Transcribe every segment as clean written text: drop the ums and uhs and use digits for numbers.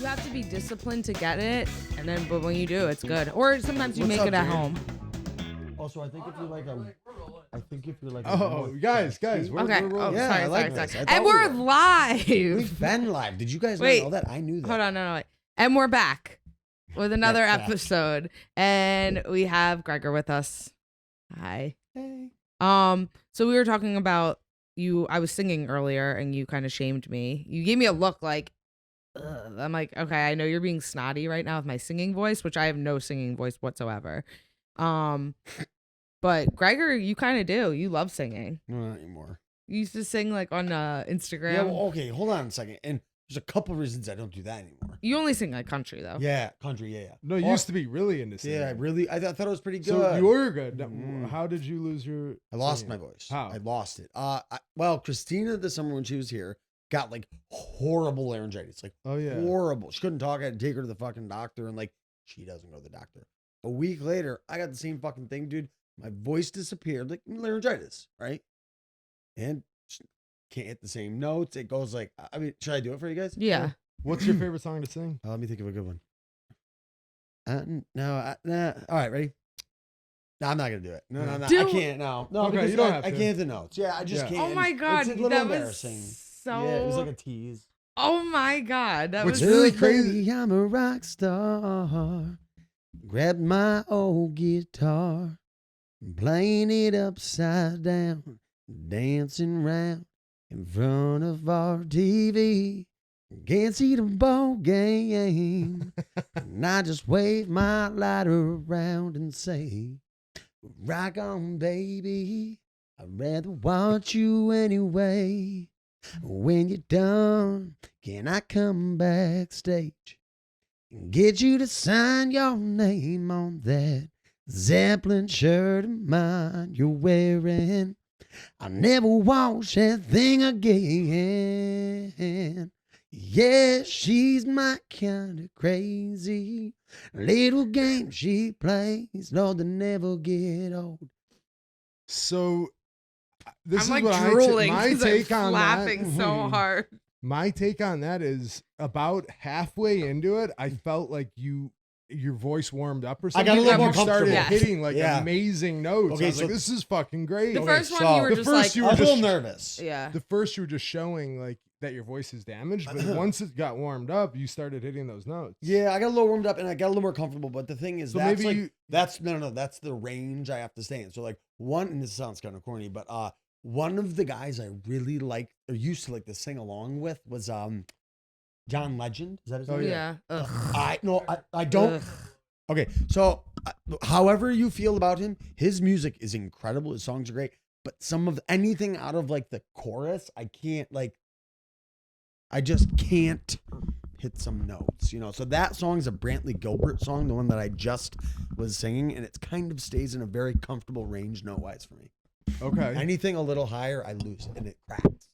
have to be disciplined to get it, and then but when you do, it's good. Or sometimes you make it at home. Also, I think if you're like guys, we're Okay. rolling. Yeah, Sorry, I like sorry, this. sorry. I And thought we're we were. live. We've been live. Did you guys not know that? I knew that. Hold on, no. And we're back with another Back. episode, and we have Gregor with us. Hi. Hey. So we were talking about you. I was singing earlier, and you kind of shamed me. You gave me a look like, ugh. I'm like, okay, I know you're being snotty right now with my singing voice, which I have no singing voice whatsoever. But Gregor, you kind of do. You love singing. No, not anymore. You used to sing like on Instagram. Yeah, well, okay, hold on a second. And there's a couple reasons I don't do that anymore. You only sing like country though. Yeah, country, yeah. No, you used to be really into singing. Yeah, I thought it was pretty good. So you were good. Mhm. How did you lose your I lost singing? my voice. How? I lost it. Well, Christina this summer when she was here got like horrible laryngitis. Like Oh yeah. horrible. She couldn't talk. I had to take her to the fucking doctor, and like she doesn't go to the doctor. A week later, I got the same fucking thing, dude. My voice disappeared, like laryngitis, right? And can't hit the same notes. It goes like, I mean, should I do it for you guys? Yeah. What's your favorite song to sing? Let me think of a good one. Nah. All right, ready? No, I'm not gonna do it. No, I can't. No, Okay, because you don't have I to. can't hit the notes. Yeah, I just Yeah. can't. Oh my God, it's a little that embarrassing. was so. Yeah, it was like a tease. Oh my God, that What's was really Look, crazy- baby, I'm a rock star. Grabbed my old guitar, playing it upside down, dancing round in front of our TV. Can't see the ball game. And I just wave my lighter around and say, rock on, baby. I'd rather watch you anyway. When you're done, can I come backstage and get you to sign your name on that Zeppelin shirt of mine you're wearing? I'll never wash that thing again. Yeah, she's my kind of crazy. Little game she plays, Lord, they never get old. So this I'm is like what drooling. my 'Cause take I'm on laughing that. so hard. My take on that is about halfway into it, I felt like your voice warmed up or I something. got a little more You started comfortable. hitting like Yeah. amazing notes. Okay, I was so- like, this is fucking great. The Okay, first one so you were the just first like, you I were was a little just- nervous. yeah. The first you were just showing like that your voice is damaged, but once it got warmed up, you started hitting those notes. Yeah, I got a little warmed up and I got a little more comfortable. But the thing is, So that's maybe like you- that's that's the range I have to stay in. So like one, and this sounds kind of corny, but one of the guys I really liked or used to like to sing along with was John Legend. Is that his Oh, name? Yeah. Ugh. I don't. Ugh. Okay, so however you feel about him, his music is incredible. His songs are great, but some of anything out of like the chorus, I can't like. I just can't hit some notes, you know. So that song's a Brantley Gilbert song, the one that I just was singing, and it kind of stays in a very comfortable range note-wise for me. Okay. Anything a little higher, I lose it, and it cracks.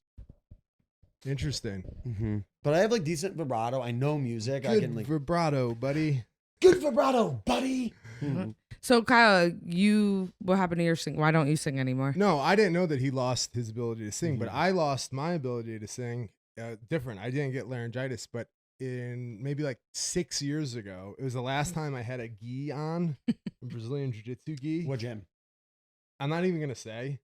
Interesting. Mm-hmm. But I have like decent vibrato. I know music. I Good can like vibrato, buddy. good vibrato, buddy. So Kyle, what happened to your sing? Why don't you sing anymore? No, I didn't know that he lost his ability to sing, but I lost my ability to sing. Different. I didn't get laryngitis, but in maybe like 6 years ago, it was the last time I had a gi on, a Brazilian Jiu-Jitsu gi. What gym? I'm not even gonna say,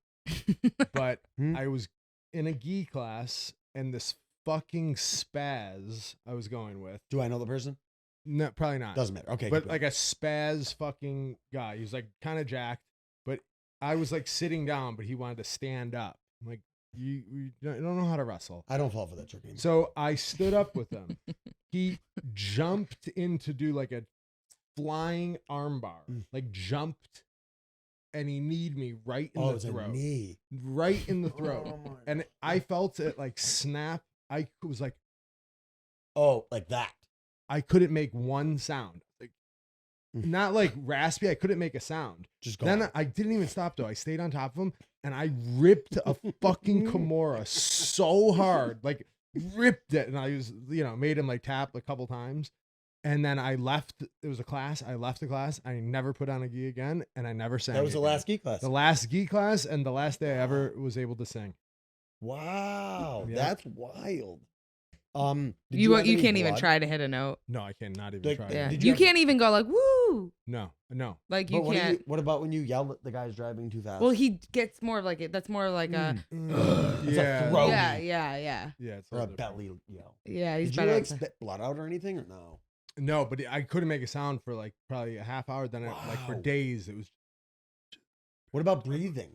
but Hmm? I was in a gi class, and this fucking spaz I was going with. Do I know the person? No, probably not. Doesn't matter. Okay, But keep like a spaz fucking guy. He was like kind of jacked, but I was like sitting down, but he wanted to stand up. I'm like, you don't know how to wrestle. I don't fall for that trick anymore. So I stood up with him. He jumped in to do like a flying armbar, like jumped, and he kneed me right in the it's a throat. knee. Right in the throat. Oh my And I felt it like snap. I was like, Oh, like that. I couldn't make one sound. Like, not like raspy. I couldn't make a sound. Just go. Then I didn't even stop though. I stayed on top of him and I ripped a fucking Kimura so hard, like ripped it. And I was, made him like tap a couple times. And then I left. It was a class. I left the class. I never put on a gi again, and I never sang. That was the again. last geek class. The last gi class, and the last day I ever was able to sing. Wow, Yeah. that's wild. Did You have you any can't even blood? try to hit a note. No, I can not even Like, try. Yeah, Did you you can't even go like woo. No. Like But you what, can't. what about when you yell at the guys driving too fast? Well, he gets more of like it. That's more like a. It's a throw. Yeah. Yeah, it's a Or a little different. belly yell. Yeah, he's Did you better. like at that. spit blood out or anything or no? No, but I couldn't make a sound for like probably a half hour. Then like for Wow. days it was. What about breathing?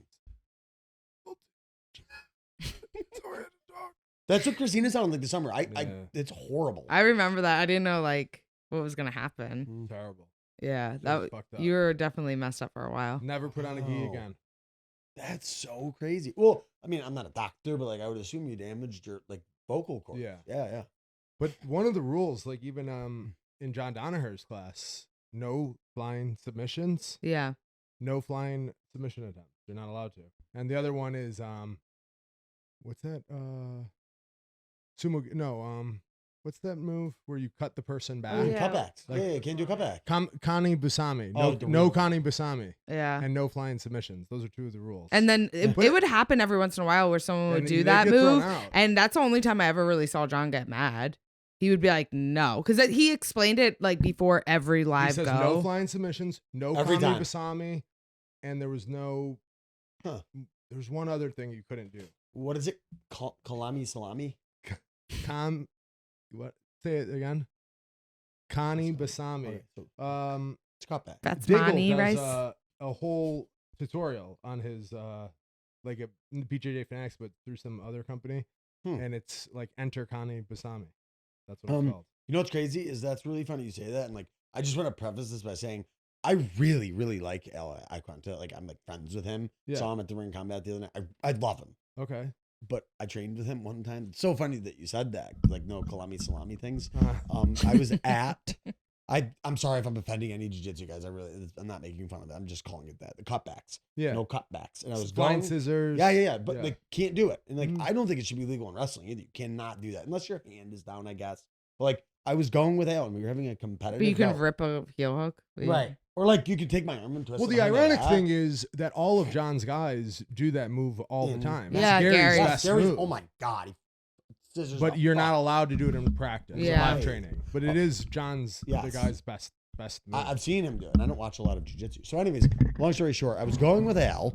That's what Christina sounded like this summer. Yeah. It's horrible. I remember that. I didn't know like what was gonna happen. Terrible. Yeah, Shit that was fucked up. you were definitely messed up for a while. Never put on a gi Wow. again. That's so crazy. Well, I mean, I'm not a doctor, but like I would assume you damaged your like vocal cords. Yeah. Yeah. But one of the rules, like even in John Danaher's class, no flying submissions, Yeah. no flying submission attempts. You're not allowed to. And the other one is what's that? Sumo. No. What's that move where you cut the person back? Oh, yeah. Cutbacks. Like- yeah, you can't do cutback. Kani Busami. Oh, No, the no real- Kani Busami. Yeah. And no flying submissions. Those are two of the rules. And then it, But- it would happen every once in a while where someone would And do they that get thrown move. out. And that's the only time I ever really saw John get mad. He would be like, no. Because he explained it like before every live he says go. no flying submissions, no Every Kami time. Busami, and there was no. Huh. There was one other thing you couldn't do. What is it? Kalami salami? What? Say it again. Kani Basami. Okay, so it's cutback. That's Diggle money, does rice. a whole tutorial on his like a BJJ Fanatics, but through some other company, and it's like enter Kani Basami. That's what it's called. You know what's crazy is that's really funny you say that, and like I just want to preface this by saying I really, really like El Iquanta. Like I'm like friends with him. Yeah. Saw him at the ring combat the other night. I love him, Okay. but I trained with him one time. It's so funny that you said that. Like no Kalami salami things. Uh-huh. I was at. I'm sorry if I'm offending any jiu-jitsu guys. I'm not making fun of it. I'm just calling it that. The cutbacks. Yeah. No cutbacks. And I was Flying going. scissors. Yeah. But Yeah. like can't do it. And like Mhm. I don't think it should be legal in wrestling either. You cannot do that unless your hand is down, I guess. But like I was going with Alan. We were having a competitive. But you can go. rip a heel hook. Right. Or like you could take my arm and twist Well, it the behind my ironic back. thing is that all of John's guys do that move all the And time. Yeah, Gary's Gary. Yes, best Gary's- move. oh my god. He scissors But the you're fuck. not allowed to do it in practice, Yeah. live training. But it is John's, the Yes. guy's best move. I've seen him do it. And I don't watch a lot of jiu-jitsu. So anyways, long story short, I was going with Al.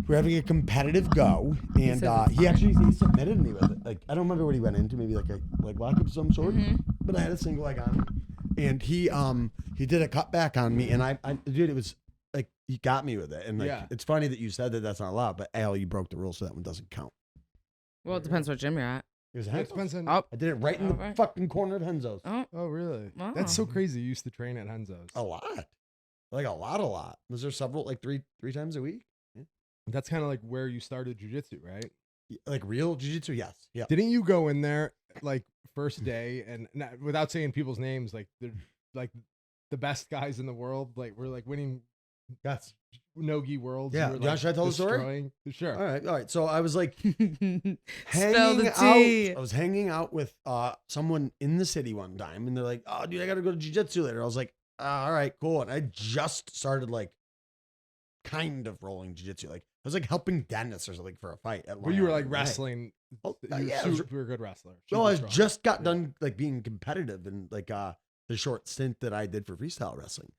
We're having a competitive go, and says it's he submitted me with it. Like I don't remember what he went into, maybe like a lockup of some sort. Mhm. But I had a single leg on him, and he did a cutback on me, and I dude, it was like he got me with it, and like Yeah. it's funny that you said that that's not allowed, but Al, you broke the rule, so that one doesn't count. Well, it depends what gym you're at. It was a Yeah, it Henzo's. depends on. Oh, I did it right in the Alright. fucking corner of Henzo's. oh, Oh, really? Wow. That's so crazy. You used to train at Henzo's. A lot, like a lot. Was there several, like three times a week? That's kind of like where you started jujitsu, right? Like real jiu-jitsu? Yes. Yeah. Didn't you go in there like first day and not, without saying people's names, like they're like the best guys in the world, like we're like winning Yes. no-gi worlds. Yeah. You were, Josh, like, should I tell the story? destroying- Sure. All right. So I was like Spill hanging the out. tea. I was hanging out with someone in the city one time, and they're like, "Oh, dude, I got to go to jiu-jitsu later." I was like, "All right, cool." And I just started like kind of rolling jiu-jitsu. Like I was like helping Dennis or something for a fight. At But you were Long like Island. Right. wrestling. Oh, You were yeah, I was- super good wrestler. No, I super strong. just got Yeah. done like being competitive in like the short stint that I did for freestyle wrestling.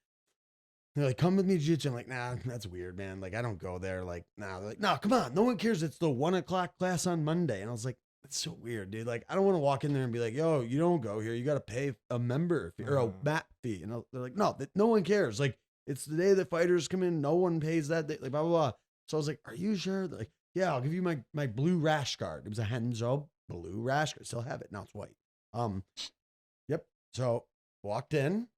They're like, "Come with me to jiu-jitsu." I'm like, "Nah, that's weird, man. Like, I don't go there." Like, nah. They're like, "No, come on. No one cares. It's the 1:00 class on Monday." And I was like, "That's so weird, dude. Like, I don't want to walk in there and be like, yo, you don't go here. You got to pay a member fee or a mat fee." And they're like, "No, no one cares. Like, it's the day that fighters come in. No one pays that day. Like, blah, blah, blah." So I was like, "Are you sure?" They're like, "Yeah, I'll give you my blue rash guard." It was a Henzo blue rash guard. Still have it. Now it's white. Yep. So walked in.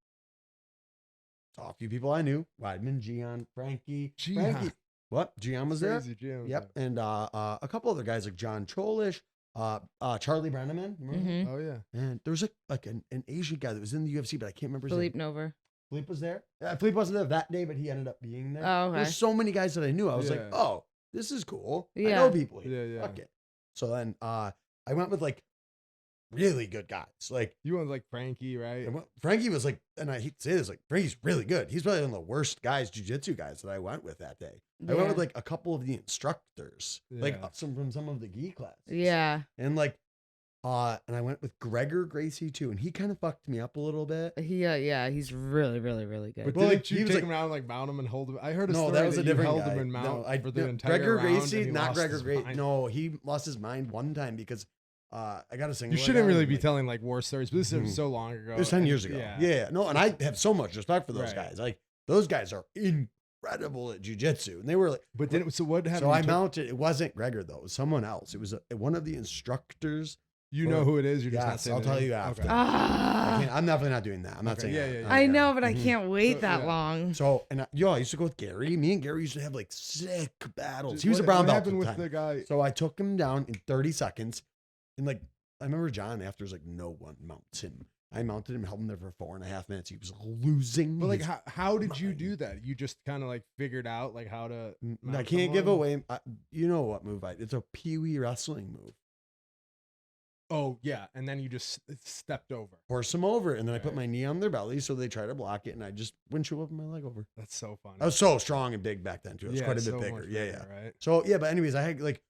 Saw a few people I knew. Weidman, Gian, Frankie. Gian. Frankie. What? Gian was there? Crazy Jim. Yep. And a couple other guys like John Cholish, Charlie Brenneman. Remember him? Mhm. Oh yeah. And there was like an Asian guy that was in the UFC, but I can't remember his Philippe name. Nover. Philippe was there. Philippe wasn't there that day, but he ended up being there. Oh, okay. There's so many guys that I knew. I was like, Yeah. "Oh, this is cool. I Yeah. know people here. Yeah, yeah. Fuck it." So then I went with like really good guys. Like You went like Frankie, right? Frankie was like, and I hate to say this, like Frankie's really good. He's probably one of the worst guys, jiu-jitsu guys that I went with that day. I went with like a couple of the instructors, like Yeah. from some of the gi class. Yeah. And like And I went with Gregor Gracie too, and he kind of fucked me up a little bit. Yeah, he's really, really, really good. But Well, didn't like, you he was take like- him around, like mount him and hold him? I heard a No, story that was a you different held guy. him and mount for the no, entire Gregor round, and Gracie, he not lost Gregor his Gracie. mind. No, he lost his mind one time because I got a single. You shouldn't really be telling like war stories, but this was so long ago. It was 10 and- years ago. Yeah. No, and I have so much respect for those Right. guys. Like those guys are incredible at jujitsu, and they were like. But then, so what happened? So I You took- mounted. It wasn't Gregor though. It was someone else. It was one of the instructors. You know who it is. You're just not Yes, saying I'll the tell name? you after. Okay. I'm definitely not doing that. I'm not Okay, saying. yeah, that. yeah, yeah. I know, but I Mhm. can't wait So, that yeah. long. So and I used to go with Gary. Me and Gary used to have like sick battles. Just He was a what- brown what belt. happened at with the time. the guy? So I took him down in 30 seconds, and like I remember John after was like, no one mounts him. I mounted him, held him there for 4.5 minutes. He was losing. But like, his how did you mind. do that? You just kind of like figured out like how to. I mount can't give someone? away. You know what move it's a Pee-wee wrestling move. Oh yeah, and then you just stepped over. Horse them over, and then I put Right. my knee on their belly, so they try to block it, and I just windshield up my leg over. That's so funny. I was so strong and big back then too. I was Yeah, quite a so bit much bigger. Yeah, bigger, yeah. Right. So yeah, but anyways, I had like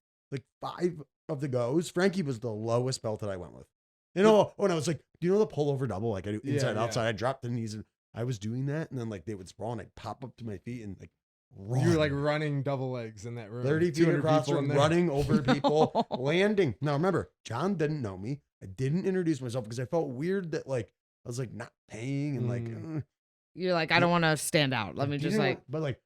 5 of the goes. Frankie was the lowest belt that I went with. You know, when I was like, do you know the pullover double? Like I do Yeah, inside yeah. outside. I dropped the knees, and I was doing that, and then like they would sprawl, and I'd pop up to my feet and like run. You were like running double legs in that room. 30 feet 200 across people the in room, there. running over people, landing. Now remember, John didn't know me. I didn't introduce myself because I felt weird that like I was like not paying and like. You're like, I don't want to stand out. Let me just didn't like, want- but like,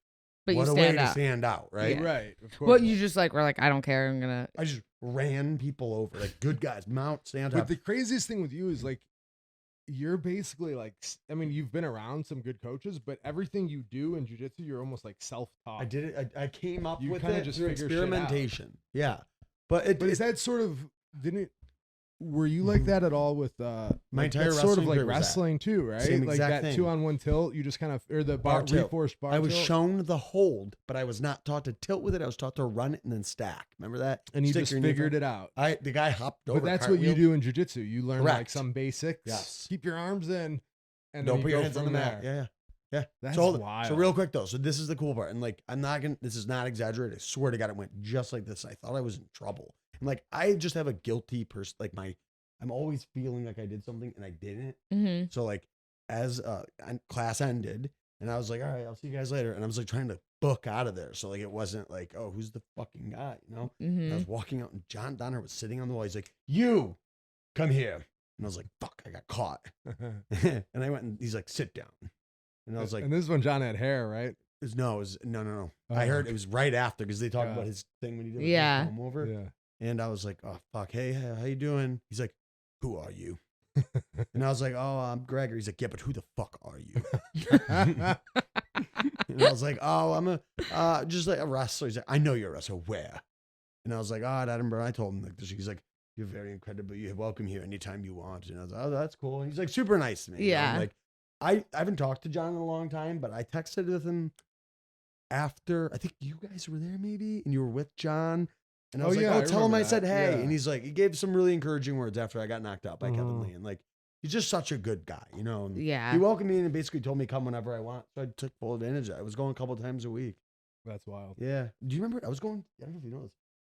but you what a way stand to out. stand out, right? Yeah. Right. Of course. Well, you just like, we're like, I don't care. I'm gonna. I just ran people over, like good guys, mount, stand But up. the craziest thing with you is like, you're basically like, I mean, you've been around some good coaches, but everything you do in jujitsu, you're almost like self-taught. I did it. I came up You with kinda it just through figure shit out. experimentation. Yeah, but it, But is that sort of were you like that at all with My like, entire that's sort of wrestling like career was that. wrestling too, right? Same like exact that thing. 2-on-1 tilt, you just kind of or the Bar tilt. reforced bar I was tilt, shown the hold, but I was not taught to tilt with it. I was taught to run it and then stack. Remember that? and you Stick just your knee figured front. it out. The guy hopped over. But that's what you cartwheel. do in jiu-jitsu. You learn like Correct. some basics. Yes. Keep your arms in and Don't then put you your go hands on the from mat. there. Yeah. That's so, wild. So real quick though, so this is the cool part, and like I'm not gonna. This is not exaggerated. I swear to God, it went just like this. I thought I was in trouble, and like I just have a guilty person. Like I'm always feeling like I did something and I didn't. Mm-hmm. So like as class ended, and I was like, all right, I'll see you guys later, and I was like trying to book out of there. So like it wasn't like, oh, who's the fucking guy, you know? And I Mm-hmm. was walking out, and John Danaher was sitting on the wall. He's like, you come here, and I was like, fuck, I got caught. And I went, and he's like, sit down. And I was like, and this is when John had hair, right? no. I Oh, heard okay. it was right after because they talked Yeah. about his thing when he did Yeah. the comb over. Yeah. And I was like, oh fuck, hey, how you doing? He's like, who are you? And I was like, oh, I'm Gregor. He's like, yeah, but who the fuck are you? And I was like, oh, I'm just like a wrestler. He's like, I know you're a wrestler. Where? And I was like, oh, at Edinburgh. I told him like this. He's like, you're very incredible. You're welcome here anytime you want. And I was like, oh, that's cool. And he's like super nice to me. you know? Yeah. Like I haven't talked to John in a long time, but I texted with him after, I think you guys were there maybe, and you were with John. And I Oh, was yeah, like, I oh, tell him remember I that. said hey. Yeah. And he's like, he gave some really encouraging words after I got knocked out by Kevin Mhm. Lee. And like, he's just such a good guy, you know? And Yeah. he welcomed me in and basically told me come whenever I want. So I took full advantage of it. I was going a couple times a week. That's wild. Yeah. Do you remember? I was going, I don't know if you know this.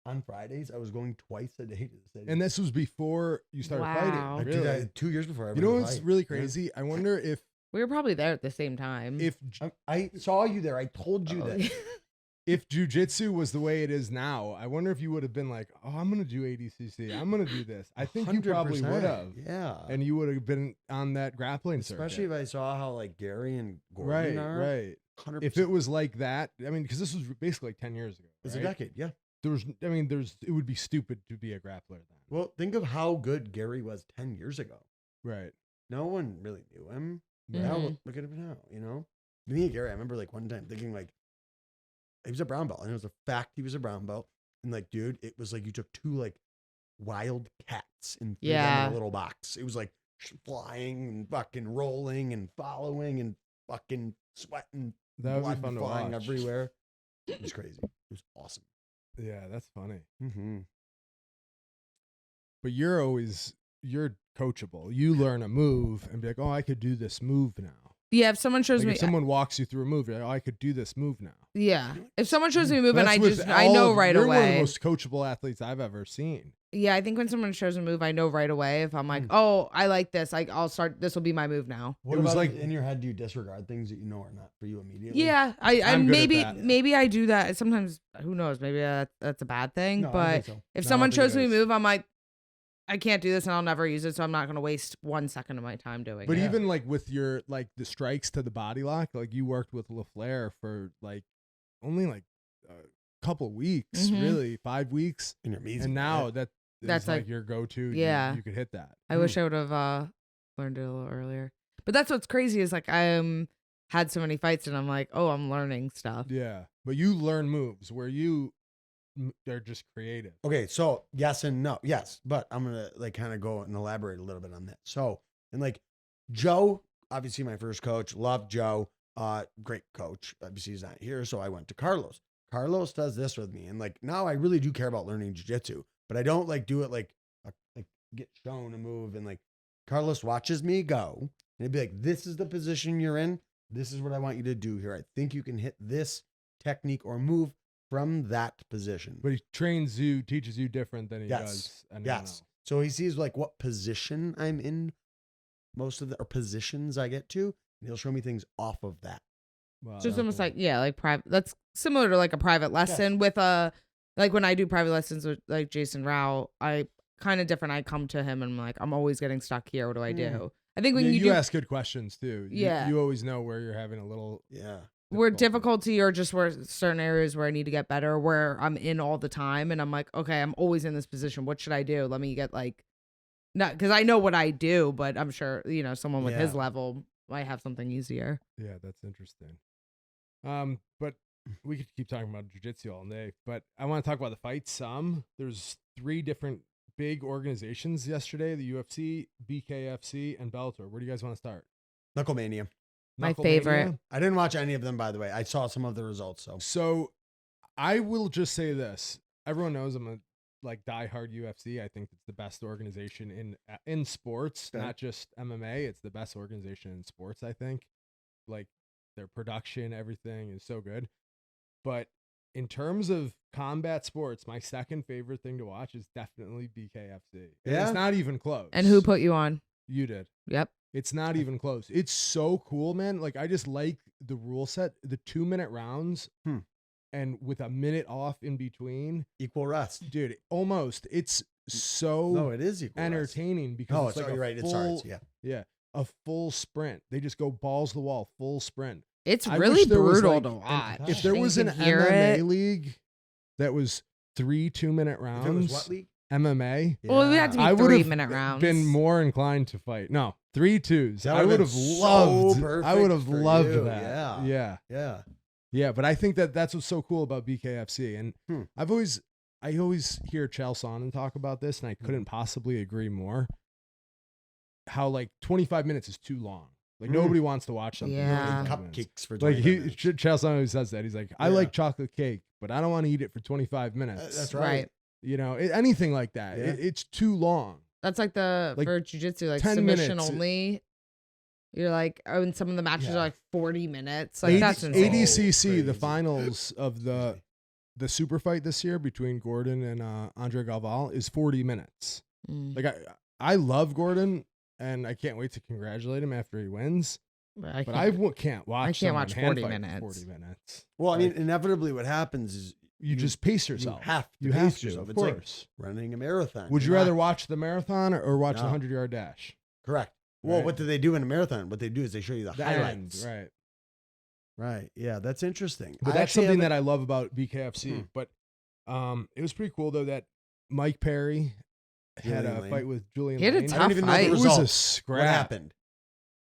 On Fridays, I was going twice a day to the stadium. And this was before you started Wow. fighting. I Really? did that 2 years before I You know ever what's fight. really Yeah. crazy? I wonder if We were probably there at the same time. I saw you there. I told you Oh. that. if jujitsu was the way it is now, I wonder if you would have been like, "Oh, I'm gonna do ADCC. I'm gonna do this." I think you probably 100%. would have, Yeah. and you would have been on that grappling Especially circuit. if I saw how like Gary and Gordon Right, are. right. 100%. If it was like that, I mean, because this was basically like 10 years ago. It's right? a decade, yeah. It would be stupid to be a grappler then. Well, think of how good Gary was 10 years ago. Right. No one really knew him. Mhm. Now look at him now, you know? Me and Gary, I remember like one time thinking like, he was a brown belt. And it was a fact he was a brown belt. And like, dude, it was like you took two like wild cats and threw them Yeah. in a little box. It was like flying and fucking rolling and following and fucking sweating. That would blood be fun to flying watch. everywhere. It was crazy. It was awesome. Yeah, that's funny. Mm-hmm. But you're coachable. You learn a move and be like, "Oh, I could do this move now." Yeah, if someone shows Like me, if someone walks you through a move, you're like, "Oh, I could do this move now." yeah, if someone shows me a move and That's I with just I all know of- right you're one of the away. most coachable athletes I've ever seen. Yeah, I think when someone shows a move, I know right away if I'm like, oh, I like this. I'll start. This will be my move now. What It was about like- in your head, do you disregard things that you know are not for you immediately? Yeah, I I'm good at maybe that. maybe I do that. Sometimes, who knows? Maybe that's a bad thing. No, I but think so. if No, I someone don't think shows it me a is. move, I'm like, I can't do this, and I'll never use it. So I'm not gonna waste 1 second of my time doing But it. even like with your like the strikes to the body lock, like you worked with LaFleur for like only like a couple weeks, Mhm. really 5 weeks, And you're amazing. and now That's that's like like- your go-to. yeah. you could hit that. I wish I would have learned it a little earlier. But that's what's crazy is like I had so many fights, and I'm like, oh, I'm learning stuff. Yeah, but you learn moves where they're just creative. Okay, so yes and no. Yes, but I'm gonna like kind of go and elaborate a little bit on that. So, and like Joe, obviously my first coach, loved Joe, great coach. Obviously he's not here, so I went to Carlos. Carlos does this with me, and like now I really do care about learning jiu-jitsu, but I don't like do it like get shown a move, and like Carlos watches me go, and he'd be like, "This is the position you're in. This is what I want you to do here. I think you can hit this technique or move from that position." But he trains you, teaches you different than he Yes. does anyone Yes. else. So he sees like what position I'm in, most of the or positions I get to, and he'll show me things off of that. Wow, So it's that's almost cool. like, yeah, like private. That's similar to like a private lesson with like when I do private lessons with like Jason Rao, I kind of different. I come to him and I'm like, I'm always getting stuck here. What do I do? I think when Yeah, you you do ask good questions too. Yeah. You always know where you're having a little Yeah. where difficulty or just where certain areas where I need to get better, where I'm in all the time and I'm like, okay, I'm always in this position. What should I do? Let me get like, not because I know what I do, but I'm sure, someone with his Yeah. level might have something easier. Yeah, that's interesting. But we could keep talking about jiu-jitsu all day, but I want to talk about the fights some. There's 3 different big organizations yesterday, the UFC, BKFC, and Bellator. Where do you guys want to start? Knucklemania. My Knucklemania? favorite. I didn't watch any of them, by the way. I saw some of the results. So I will just say this. Everyone knows I'm a like diehard UFC. I think it's the best organization in sports, Okay. not just MMA. It's the best organization in sports, I think. Like their production, everything is so good. But in terms of combat sports, my second favorite thing to watch is definitely BKFC. And Yeah? it's not even close. And who put you on? You did. Yep. It's not even close. It's so cool, man. Like I just like the rule set, the 2-minute rounds, and with a minute off in between. Equal rest. Dude, almost. It's so No, it is equal rest. entertaining because Oh, it's like you're a right. full, It starts. Yeah. a full sprint. They just go balls to the wall, full sprint. It's I really wish there was, brutal like, to an- watch. If there And you was an can hear MMA it. league that was 3 2-minute If it rounds, was what league? MMA, Well, it would have to be I would 3-minute rounds. been more inclined to fight. No, 3 2s. That I would've would have been so loved. I perfect would have for loved you, that. yeah. Yeah. Yeah. Yeah, but I think that's what's so cool about BKFC, and I always hear Chael Sonnen talk about this, and I couldn't possibly agree more. How like 25 minutes is too long. Like nobody wants to watch something. Yeah. 25 minutes. Cupcakes for Like 25 minutes. Chael Sonnen always says that. He's like, I Yeah. like chocolate cake, but I don't want to eat it for 25 minutes. That's Right. right. You know, anything like that. Yeah. It's too long. That's like Like, for jiu-jitsu, like 10 submission minutes. only. You're like, oh, and some of the matches Yeah. are like 40 minutes. Like that's insane. ADCC, the Crazy. finals of the super fight this year between Gordon and Andre Galval is 40 minutes. Mm. Like I love Gordon, and I can't wait to congratulate him after he wins. But I But can't- can't watch. I can't someone watch hand 40 fight for minutes. 40 minutes. Well, I mean, Like, inevitably what happens is you just pace yourself. You have to You pace have to, yourself. of It's like course. running a marathon. Would you You're rather not- watch the marathon or watch the No. 100-yard dash? Correct. Well, Right. what do they do in a marathon? What they do is they show you the The highlights. end, right? Right. Yeah, that's interesting. But that's something that I love about BKFC. But it was pretty cool though that Mike Perry had Julian a Lane. fight with Julian He had a Lane. tough I don't even know fight. the It was a results. scrap. What happened?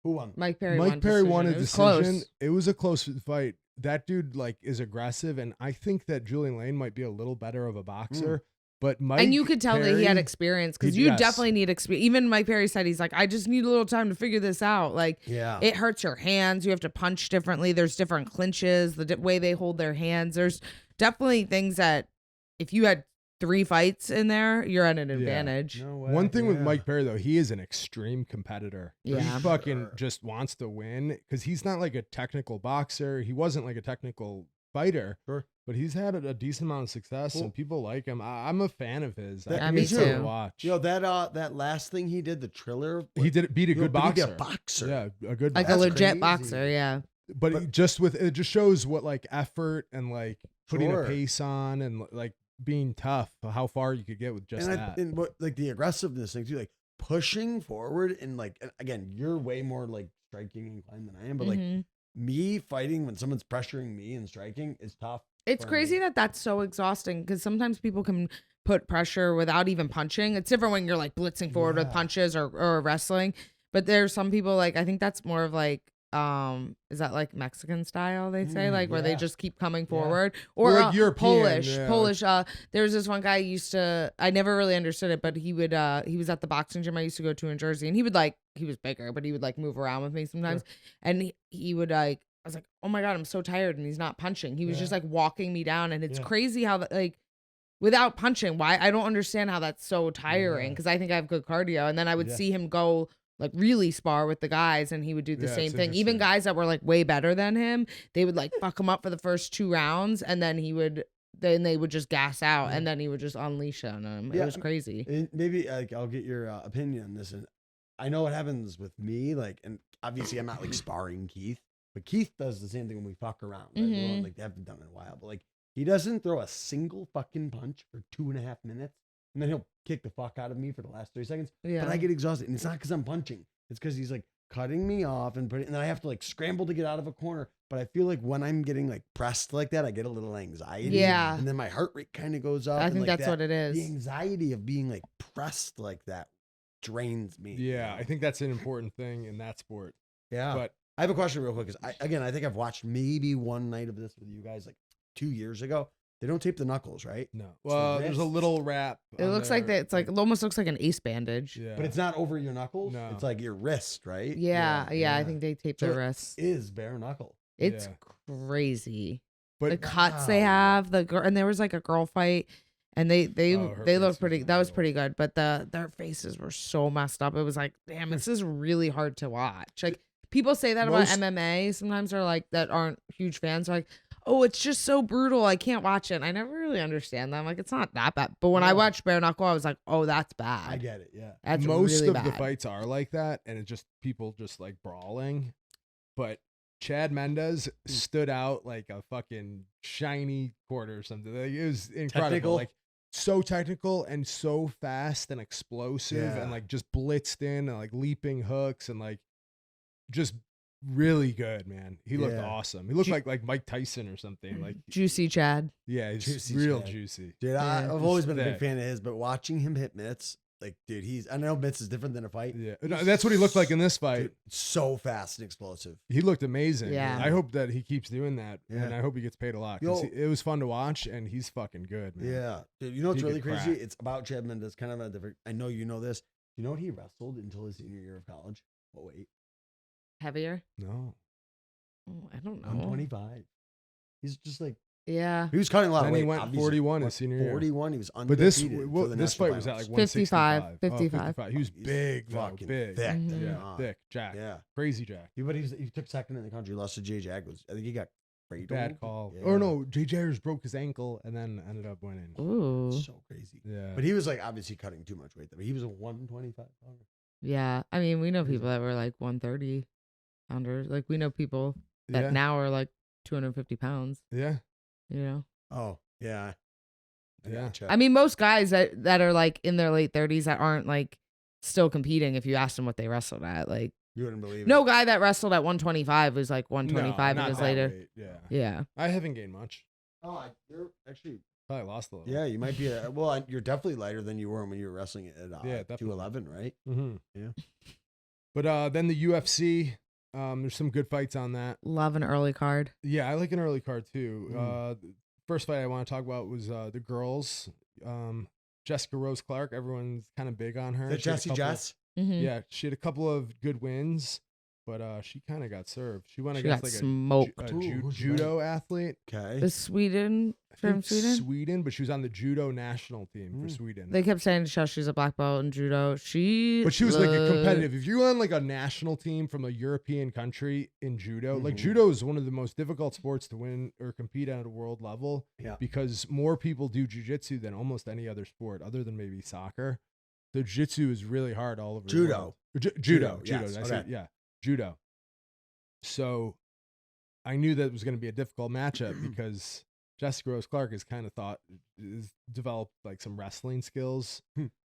Who won? Mike Perry Mike won Perry won a decision. It was decision. close. It was a close fight. That dude like is aggressive, and I think that Julian Lane might be a little better of a boxer. But Mike And you could tell that he had Perry- experience because he- you yes. definitely need experience. Even Mike Perry said he's like, I just need a little time to figure this out. Like, Yeah. it hurts your hands. You have to punch differently. There's different clinches, the way they hold their hands. There's definitely things that if you had 3 fights in there, you're at an advantage. No way. One thing with Yeah. Mike Perry though, he is an extreme competitor. Yeah. He fucking Sure. just wants to win because he's not like a technical boxer. He wasn't like a technical fighter. Sure. But he's had a decent amount of success, and people like him. I'm a fan of his. That- I think me he's fun to too. watch. Yo, that last thing he did, the Triller. He did beat a good but he boxer. did a boxer. Yeah, a good Like boxer. a legit crazy. boxer, yeah. But But- just with it just shows what like effort and like putting Sure. a pace on and like being tough, how far you could get with just and that. and what like the aggressiveness thing too, like pushing forward and like again, you're way more like striking inclined than I am, but like Mhm. me fighting when someone's pressuring me and striking is tough. It's for crazy me. that that's so exhausting because sometimes people can put pressure without even punching. It's different when you're like blitzing forward with Yeah. punches or wrestling. But there's some people like I think that's more of like is that like Mexican style they say like where they yeah. just keep coming Yeah. forward or like European, Polish yeah. there's this one guy I never really understood it, but he would he was at the boxing gym I used to go to in Jersey, and he was bigger, but he would like move around with me sometimes, and he would like I was like, oh my God, I'm so tired, and he's not punching. He was just like walking me down, and it's Yeah. crazy how like without punching, why I don't understand how that's so tiring Yeah. because I think I have good cardio, and then I would Yeah. see him go like really spar with the guys, and he would do the Yeah, same it's thing. Even interesting. guys that were like way better than him, they would like fuck him up for the first 2 rounds, and then they would just gas out, Yeah. and then he would just unleash on them. It Yeah. was crazy. And maybe like I'll get your opinion on this. And I know what happens with me, like, and obviously I'm not like sparring Keith, but Keith does the same thing when we fuck around. Right? We don't, Mhm. like they haven't done it in a while, but like he doesn't throw a single fucking punch for 2.5 minutes, and then he'll kick the fuck out of me for the last 30 seconds. Yeah. But I get exhausted, and it's not because I'm punching; it's because he's like cutting me off and and then I have to like scramble to get out of a corner. But I feel like when I'm getting like pressed like that, I get a little anxiety. Yeah. and then my heart rate kind of goes up. I and, think like, that's what it The is. anxiety of being like pressed like that drains me. you Yeah, know? I think that's an important thing in that sport. Yeah. But I have a question real quick. Cause I think I've watched maybe one night of this with you guys like 2 years ago. They don't tape the knuckles, right? no, the well, there's a wrist. little wrap. It on looks like there. that. It's like it almost looks like an ace bandage. yeah, But it's not over your knuckles. No. It's like your wrist, right? Yeah. I think they tape So their it wrists. is bare knuckle. It's Yeah. crazy. but The cuts they Wow. have, and there was like a girl fight, and they her they face look was pretty. That was unreal. pretty good, but their faces were so messed up. It was like, damn, this is really hard to watch. Like people say that Most- about MMA. Sometimes they're like that aren't huge fans. They're like, oh, it's just so brutal. I can't watch it. And I never really understand that. I'm like, it's not that bad. But when I No. watched bare knuckle, I was like, oh, that's I bad. get it. Yeah. That's most really of bad. the fights are like that, and it's just people just like brawling. But Chad Mendez stood out like a fucking shiny quarter or something. Like, it was incredible. Technical. Like so technical and so fast and explosive, Yeah. and like just blitzed in and like leaping hooks and like just really good, man. He looked Yeah. awesome. He looked Ju- like Mike Tyson or something. Like Juicy Chad. yeah, he's Juicy real Chad. juicy. Dude, Yeah. I've always been a big Thick. fan of his, but watching him hit mitts, like, dude, I know mitts is different than a fight. Yeah, no, that's what he looked like in this fight. Dude, so fast and explosive. He looked amazing. Yeah. I hope that he keeps doing that, Yeah. and I hope he gets paid a lot. 'Cause Yo. it was fun to watch, and he's fucking good, man. Yeah. Dude, you know what's He really could crazy? crack. It's about Chad Mendez, kind of a different. I know you know this. You know what he wrestled until his senior year of college? Oh, wait. Heavier? No. Oh, I don't know. 125. He's just like, Yeah. he was cutting a lot Then of weight. he went obviously. 41 his What, senior year. 41. He was But this undefeated for the this national fight was at like finals. 55, 165. 55. He was He's big, though, fucking big. thick. Mhm. Yeah, Ah, thick, Jack. Yeah. Crazy Jack. But he took second in the country, lost to Jay Jag. I think he got cradled. Bad call. Yeah. Or no, Jay Jaggers broke his ankle and then ended up winning. Ooh. So crazy. Yeah. But he was like obviously cutting too much weight. But he was a 125 pounder. Yeah. I mean, we know Crazy. people that were like 130 pounders. Like we know people that yeah. now are like 250 pounds, Yeah. you know? Oh, yeah. I Yeah. gotcha. I mean, most guys that are like in their late 30s that aren't like still competing, if you asked them what they wrestled at, like you wouldn't believe no it. guy that wrestled at 125 was like 125 No, years not that later. weight, Yeah. Yeah. I haven't gained much. Oh, you're actually, Probably lost a little. yeah, you might be. You're definitely lighter than you were when you were wrestling at Yeah, definitely. 211, right? Mm-hmm. Yeah. But then the UFC, there's some good fights on that. Love an early card. Yeah, I like an early card too. Mm. First fight I want to talk about was the girls. Jessica Rose Clark. Everyone's kind of big on her. Is that She had a Jesse couple- Jess? Mhm. Yeah, she had a couple of good wins. but she kind of got served. She went She against got like smoked. a Ooh, who's judo athlete. Okay. Is Sweden I from think Sweden? but she was on the judo national team for Mm. Sweden. They kept saying she's a black belt in judo. But she was like a looked- competitive. If you're on like a national team from a European country in judo, like Mhm. judo is one of the most difficult sports to win or compete at a world level. Yeah. Because more people do jujitsu than almost any other sport, other than maybe soccer. The jiu-jitsu is really hard all over Judo. the world. Judo. Yes. I say, Okay. yeah, judo. So I knew that it was going to be a difficult matchup because Jessica Rose Clark is kind of developed like some wrestling skills.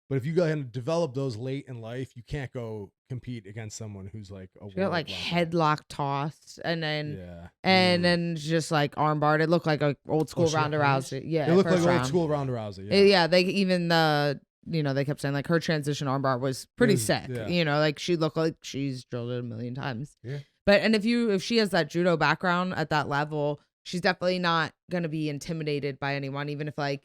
But if you go ahead and develop those late in life, you can't go compete against someone who's like a She got like headlock tossed and then Yeah. then just like armbarred. It looked like a old school she got Ronda punished? Rousey. Yeah, It looked like first old round. school Ronda Rousey. Yeah, they even they kept saying like her transition armbar was pretty was- sick. yeah. Like she looked like she's drilled it a million times. Yeah. But and if she has that judo background at that level, she's definitely not gonna be intimidated by anyone, even if like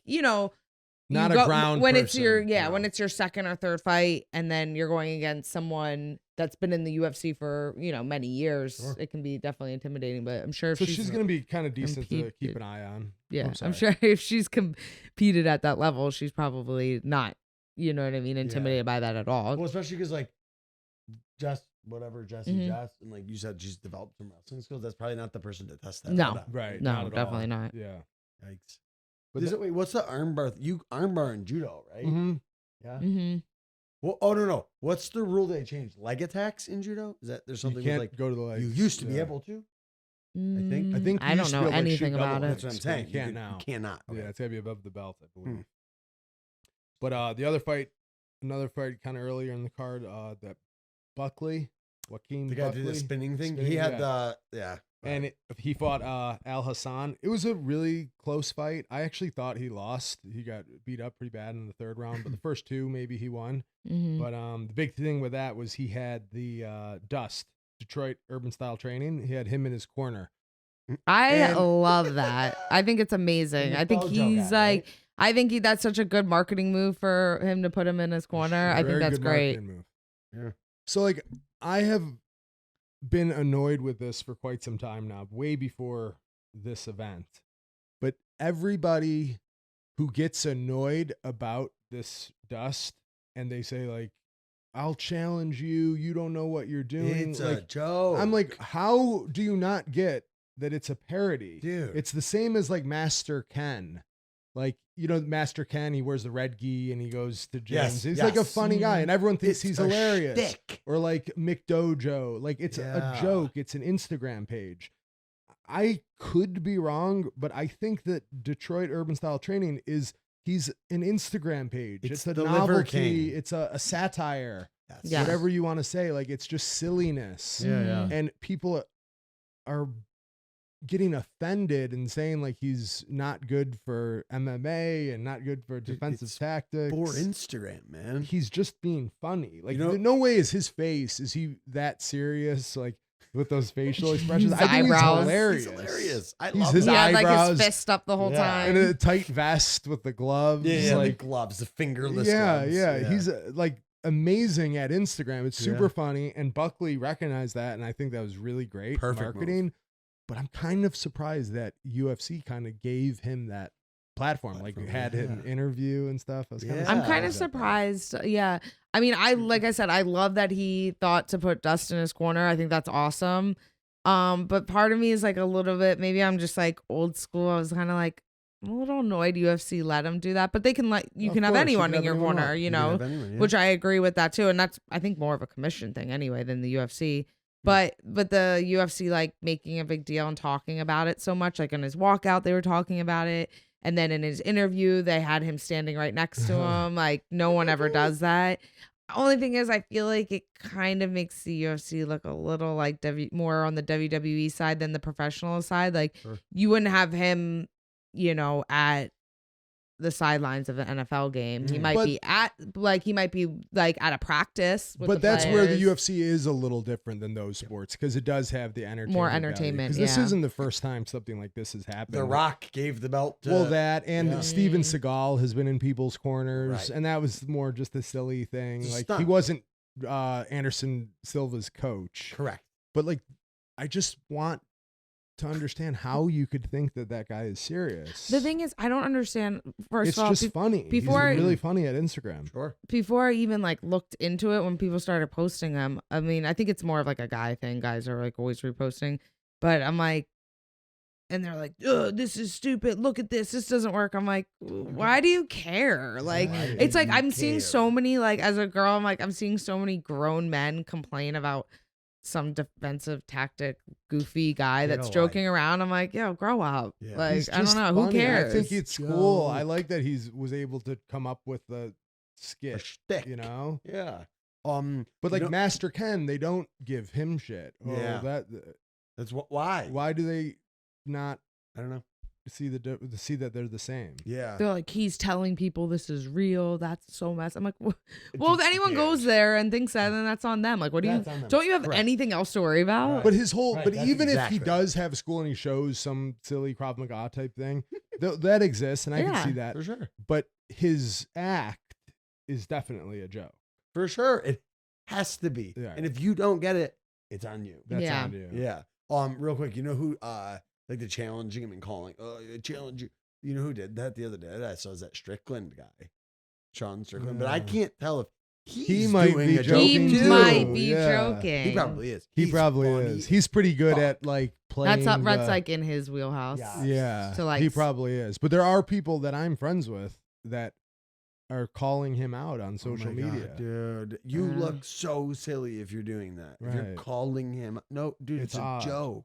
Not you a ground when person. it's your no. when it's your second or third fight, and then you're going against someone that's been in the UFC for many years. Sure. It can be definitely intimidating. But I'm sure if So she's going to be kind of decent to competed. keep an eye on. yeah, I'm I'm sorry. sure if she's competed at that level, she's probably not intimidated by that at all. Well, especially because like Jesse Mhm. Jess, and like you said, she's developed some wrestling skills. That's probably not the person to test that. No. out on. Right. No, not at definitely all. not. Yeah. Yikes. But Wait, what's the armbar? You armbar in judo, right? Mhm. Yeah. Mm-hmm. Well, oh no. What's the rule they changed? Leg attacks in judo? Is that there's You something can't with like go to the legs. you used to be Yeah. able to? I think I you don't used to know be able to, like, anything shoot about double it. That's what I'm legs, but saying. You can't You now. cannot. Okay. Yeah, it's gotta be above the belt, I believe. But the other fight, another fight, kind of earlier in the card, that Joaquin The guy Buckley, did the spinning thing. spinning, he had yeah. the and he fought Al Hassan. It was a really close fight. I actually thought he lost. He got beat up pretty bad in the third round, but the first two maybe he won. Mm-hmm. But the big thing with that was he had the Detroit Urban Style Training. He had him in his corner. I And- love that. I think it's amazing. The I think dojo he's guy, like, I think that's such a good marketing move for him to put him in his corner. I think Very that's good great. marketing move. Yeah. So like I have been annoyed with this for quite some time now, way before this event. But everybody who gets annoyed about this dust and they say like, I'll challenge you, you don't know what you're doing. It's like a joke. I'm like, how do you not get that it's a parody? dude. It's the same as like Master Ken. Like, Master Ken, he wears the red gi and he goes to gyms. Yes, He's like a yes. funny guy and everyone thinks It's he's a hilarious. shtick. Or like McDojo. Like it's a Yeah. joke. It's an Instagram page. I could be wrong, but I think that Detroit Urban Style Training he's an Instagram page. It's It's a the Liver novelty. King. It's a satire. That's- Yeah. Whatever you want to say. Like it's just silliness. Yeah. And people are getting offended and saying like he's not good for MMA and not good for defensive it's tactics. For Instagram, man. He's just being funny. Like know- no way is his face. Is he that serious? Like with those facial expressions, His I think eyebrows. he's hilarious. He's hilarious. I He's love his He him. had like eyebrows. his fist up the whole Yeah. time. And a tight vest with the gloves. Yeah, like the gloves, the fingerless yeah, gloves. yeah. He's like amazing at Instagram. It's super Yeah. funny, and Buckley recognized that, and I think that was really great Perfect marketing. But I'm kind of surprised that UFC kind of gave him that platform, like had him yeah. interview and stuff. I was kind Yeah. of I'm Yeah. kind of surprised. Yeah. I mean, like I said, I love that he thought to put Dust in his corner. I think that's awesome. But part of me is like a little bit, maybe I'm just like old school. I was kind of like, I'm a little annoyed UFC let him do that, but they can you Of can have course, you anyone can in have your anyone you corner, want. you You can know, have anyone, yeah. which I agree with that too. And that's, I think, more of a commission thing anyway than the UFC. But the UFC like making a big deal and talking about it so much, like in his walkout, they were talking about it. And then in his interview, they had him standing right next to him. Like no one ever does that. Only thing is, I feel like it kind of makes the UFC look a little like more on the WWE side than the professional side. Like Sure. you wouldn't have him, at the sidelines of an NFL game. He might But- be at at a practice. With But the that's where the players. UFC is a little different than those sports because it does have the entertainment. entertainment, Because this yeah. isn't the first time something like this has happened. The Rock gave the belt to. Well, that and yeah. Steven Seagal has been in people's corners, Right. and that was more just a silly thing. It's a Like stunt. he wasn't Anderson Silva's coach. Correct. But like, I just want to understand how you could think that guy is serious. The thing is, I don't understand. First it's of all, just funny. before He's really funny at Instagram. Sure. before I even like looked into it, when people started posting them, I mean, I think it's more of like a guy thing. Guys are like always reposting, but I'm like, and they're like, "Ugh, this is stupid. Look at this. This doesn't work." I'm like, why do you care? Like, Why it's do like you I'm seeing care? so many, like, as a girl, I'm like, I'm seeing so many grown men complain about some defensive tactic goofy guy They that's don't joking around. I'm like, yo, grow up. Yeah. Like, He's I don't just know. Who funny. cares? I think it's cool. I Joke. like that was able to come up with the A skit. shtick. You know. Yeah. But you like know- Master Ken, they don't give him shit. Oh, Yeah. That's why. Why do they not I don't know. see that they're the same? Yeah. They're like, he's telling people this is real. That's so messed. I'm like, well, if anyone cares? goes there and thinks that, then that's on them. Like, what do That's on you? them. Don't you have Correct. anything else to worry about? Right. But his whole, Right, but that's even if exactly he right. does have school and he shows some silly Krav Maga type thing, that exists, and I Yeah. can see that. For sure. But his act is definitely a joke. For sure. It has to be. Yeah. And if you don't get it, it's on you. That's Yeah. on you. Yeah. Real quick, you know who like the challenging him and calling, I challenge you. You know who did that the other day? I saw that Strickland guy. Sean Strickland. But I Yeah. can't tell if He he's might doing be a joking He too. might be Yeah. joking. He probably is. He He's probably funny. is. He's pretty good fuck. at like playing. That's the- like in his wheelhouse. Yeah. Yeah, So, like, he probably is. But there are people that I'm friends with that are calling him out on Oh social my God, media. dude. You Yeah. look so silly if you're doing that. If you're Right. calling him. No, dude, it's It's a odd. joke.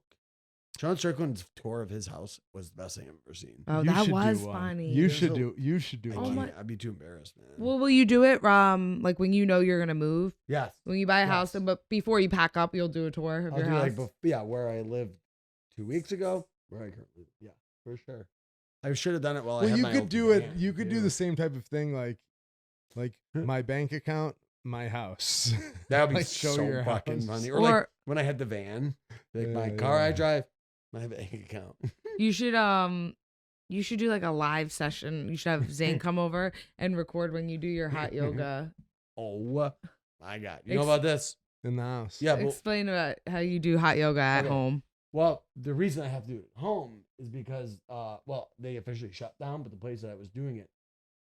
Sean Strickland's tour of his house was the best thing I've ever seen. Oh, You that should do was one. funny. You There's should a- do. You should do I Oh one. my- can't. I'd be too embarrassed, man. Well, will you do it? Like when you know you're gonna move, yes. when you buy a house, Yes. but before you pack up, you'll do a tour of I'll your do house. like where I lived 2 weeks ago. Where I currently, yeah, for sure. I should have done it while I Well, had you my could own do it. van, You could do too. the same type of thing, like my bank account, my house. That would be Like, show so your fucking house. funny. Or- like when I had the van, like my Yeah, car I yeah. drive, my bank account. You should do like a live session. You should have Zane come over and record when you do your hot yoga. Oh my God. You know about this? in the house. Yeah, but Explain about how you do hot yoga at Okay. home. well, the reason I have to do it at home is because they officially shut down, but the place that I was doing it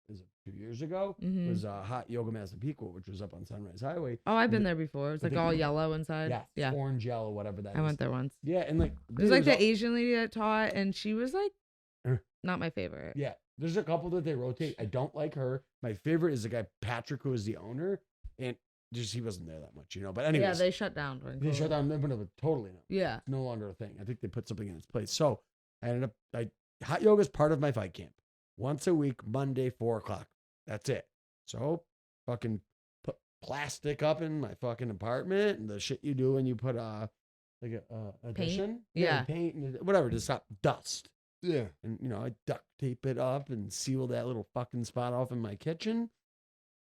is a few years ago Mhm. was Hot Yoga Massapequa, which was up on Sunrise Highway. Oh, I've been there before. It's I like think- all yellow inside. Yeah, Yeah. orange, yellow, whatever that is. I went there once. Yeah, and like It was like there's the Asian lady that taught, and she was like Uh. not my favorite. Yeah, there's a couple that they rotate. I don't like her. My favorite is the guy Patrick, who is the owner, and just he wasn't there that much, you know. But anyways, Yeah, they shut down during they shut COVID. down. But totally no, Yeah. it's no longer a thing. I think they put something in its place. So I ended up. Hot yoga is part of my fight camp. Once a week, Monday, 4:00. That's it. So fucking put plastic up in my fucking apartment and the shit you do when you put like a addition, Yeah. paint and whatever to stop dust. Yeah. And you know, I duct tape it up and seal that little fucking spot off in my kitchen.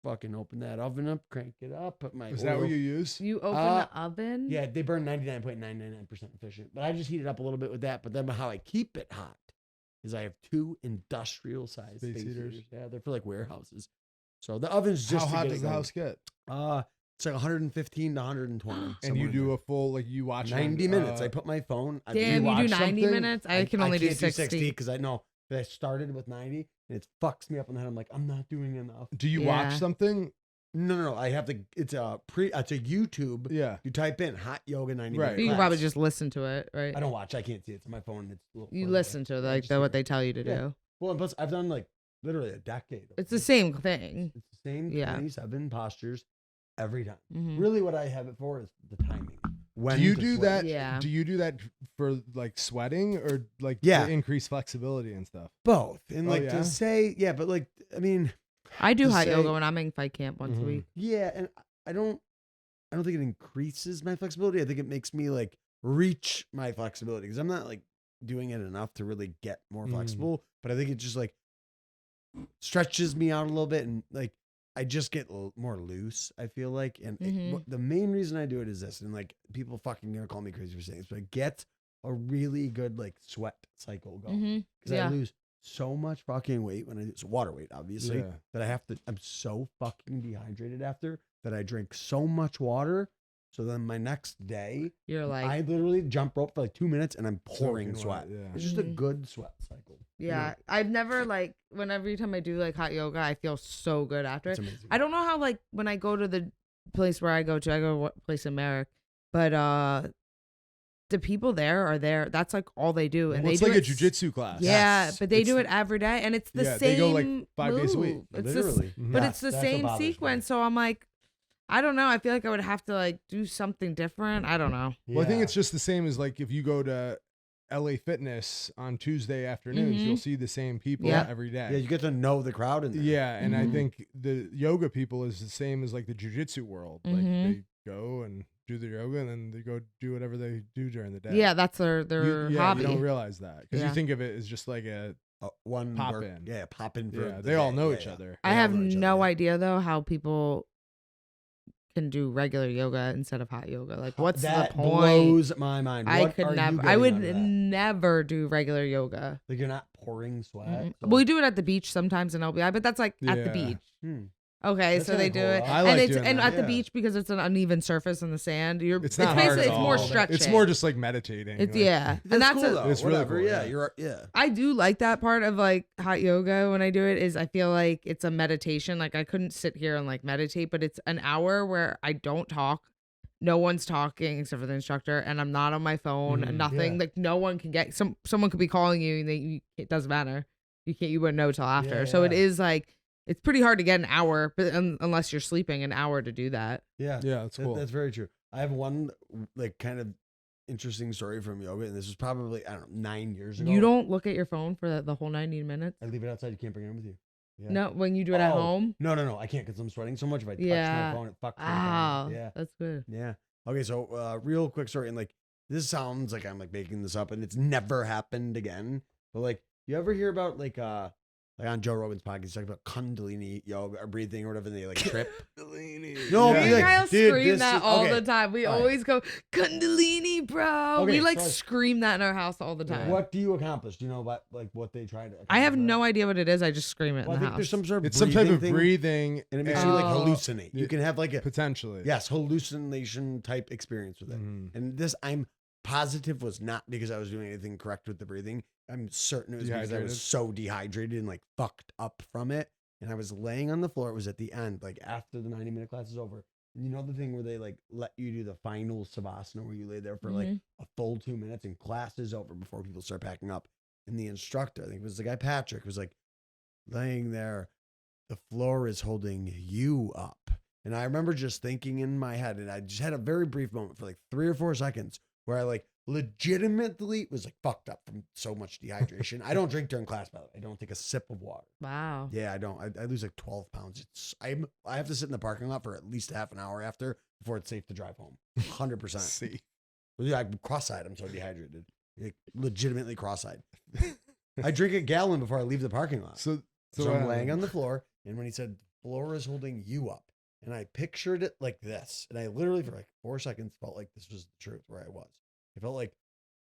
Fucking open that oven up, crank it up, put my Is that what oil- you use? You open Uh, the oven. Yeah, they burn 99.99% efficient. But I just heat it up a little bit with that. But then how I keep it hot is I have 2 industrial size Space space heaters. heaters. Yeah, they're for like warehouses. So the oven's just How to hot get does it the going. house get? It's like 115 to 120. And somewhere you in do there. a full like you watch it on, 90 minutes. I put my phone. Damn, you do watch 90 something? minutes? I can only do can't 60. because I know that I started with 90 and it fucks me up in the head. I'm like, I'm not doing enough. Do you Yeah. watch something? No. I have to. It's a YouTube. Yeah. You type in hot yoga 90 Right. minute You can class. probably just listen to it, right? I don't watch. I can't see it. It's on my phone. It's a little You further listen to away. I like just hear what it. they tell you to Yeah. do. Well, and plus I've done like literally a decade. of It's the this. same thing. It's the same Yeah. 27 postures every time. Mhm. Really, what I have it for is the timing. When Do you to do switch. that? Yeah. Do you do that for like sweating or like Yeah. to increase flexibility and stuff? Both, and Oh, like yeah? to say, yeah, but like I mean, I do to hot say- yoga when I'm in fight camp once a Mhm. week. yeah, and I don't think it increases my flexibility. I think it makes me like reach my flexibility because I'm not like doing it enough to really get more Mm. flexible. But I think it just like stretches me out a little bit, and like I just get more loose. I feel like, and Mhm. the main reason I do it is this, and like people fucking gonna call me crazy for saying this, but I get a really good like sweat cycle going Mhm. because I Yeah. lose so much fucking weight when I do water weight, obviously, Yeah. that I have to. I'm so fucking dehydrated after that I drink so much water So then my next day, You're like, I literally jump rope for like 2 minutes and I'm pouring Soaking sweat. wet, yeah. It's just a Mhm. good sweat cycle. yeah. I've never like every time I do like hot yoga, I feel so good after It's it. amazing. I don't know how like when I go to the place where I go to a place in Merrick, but the people there are there. That's like all they do, and Well, they it's do like a it jujitsu class. Yeah, Yes. but they It's do the- it every day, and it's the Yeah, same. they go, like, 5 days a week. move. It's Literally. but Yes, it's the that's what same bothers me. sequence. So I'm like, I don't know. I feel like I would have to like do something different. I don't know. Well, I think Yeah. it's just the same as like if you go to LA Fitness on Tuesday afternoons, you'll see the same people Yeah. every day. Yeah, you get to know the crowd in there. Yeah, and I Mhm. think the yoga people is the same as like the jujitsu world. Like Mhm. they go and do their yoga, and then they go do whatever they do during the day. Yeah, that's their You hobby. don't realize that because Yeah. you think of it as just like a One Pop work, in. Yeah, pop in for yeah. the They all day. know Yeah, each yeah. other. I They all have know each other, no yeah. idea though how people can do regular yoga instead of hot yoga. Like, what's that the point? blows my mind. I What could are you never. I getting would out of that? never do regular yoga. Like you're not pouring sweat. Mm-mm. so- We do it at the beach sometimes in LBI, but that's like at the Yeah. beach. Hmm. Okay, That's so they kinda do cool, it, though. I like and it's doing and that, at the yeah. beach because it's an uneven surface in the sand. It's not hard basically at it's more all. stretching. It's more just like meditating. It's like- yeah, That's and that's cool, a, though. It's really Whatever. cool, Yeah, yeah. you're yeah. I do like that part of like hot yoga when I do it is I feel like it's a meditation. Like I couldn't sit here and like meditate, but it's an hour where I don't talk. No one's talking except for the instructor, and I'm not on my phone. Mhm, Nothing. yeah. Like no one can get someone could be calling you, and it doesn't matter. You wouldn't know till after. Yeah, So it yeah. is like it's pretty hard to get an hour, but unless you're sleeping, an hour to do that. Yeah, Yeah, it's cool. That's very true. I have one like kind of interesting story from yoga, and this was probably I don't know 9 years ago. You don't look at your phone for the whole 90 minutes. I leave it outside. You can't bring it in with you. Yeah. No, when you do it at Oh, home. No. I can't because I'm sweating so much. If I touch Yeah. my phone, it fucks my Wow, phone. Yeah. that's good. Yeah. Okay, so real quick story, and like this sounds like I'm like making this up, and it's never happened again. But like, you ever hear about like on Joe Rogan's podcast, he's talking about Kundalini yoga or breathing or whatever, and they like trip. No, Me but and like, Kyle dude, scream this that is- all okay. the time. We All right. always go Kundalini, bro. Okay, we like so- scream that in our house all the time. What do you accomplish? Do you know what like what they try to? I have accomplish? no idea what it is. I just scream it Well, I in the think there's house. some sort of It's some type of thing, breathing, and it makes you like Oh. hallucinate. You can have like a potentially. yes hallucination type experience with it. Mhm. And this I'm positive was not because I was doing anything correct with the breathing. I'm certain it was because I Dehydrated? was so dehydrated and like fucked up from it. And I was laying on the floor. It was at the end, like after the 90-minute class is over. And you know the thing where they like let you do the final savasana where you lay there for like Mhm. a full 2 minutes and class is over before people start packing up. And the instructor, I think it was the guy Patrick, was like laying there. The floor is holding you up. And I remember just thinking in my head, and I just had a very brief moment for like 3 or 4 seconds where I like legitimately was like fucked up from so much dehydration. I don't drink during class, by the way. I don't take a sip of water. Wow. Yeah, I don't. I lose like 12 pounds. I have to sit in the parking lot for at least half an hour after before it's safe to drive home. 100%. See, Yeah, I'm cross-eyed. I'm so dehydrated. Like, legitimately cross-eyed. I drink a gallon before I leave the parking lot. so So I'm laying on the floor, and when he said, floor is holding you up, and I pictured it like this, and I literally for like 4 seconds felt like this was the truth where I was. I felt like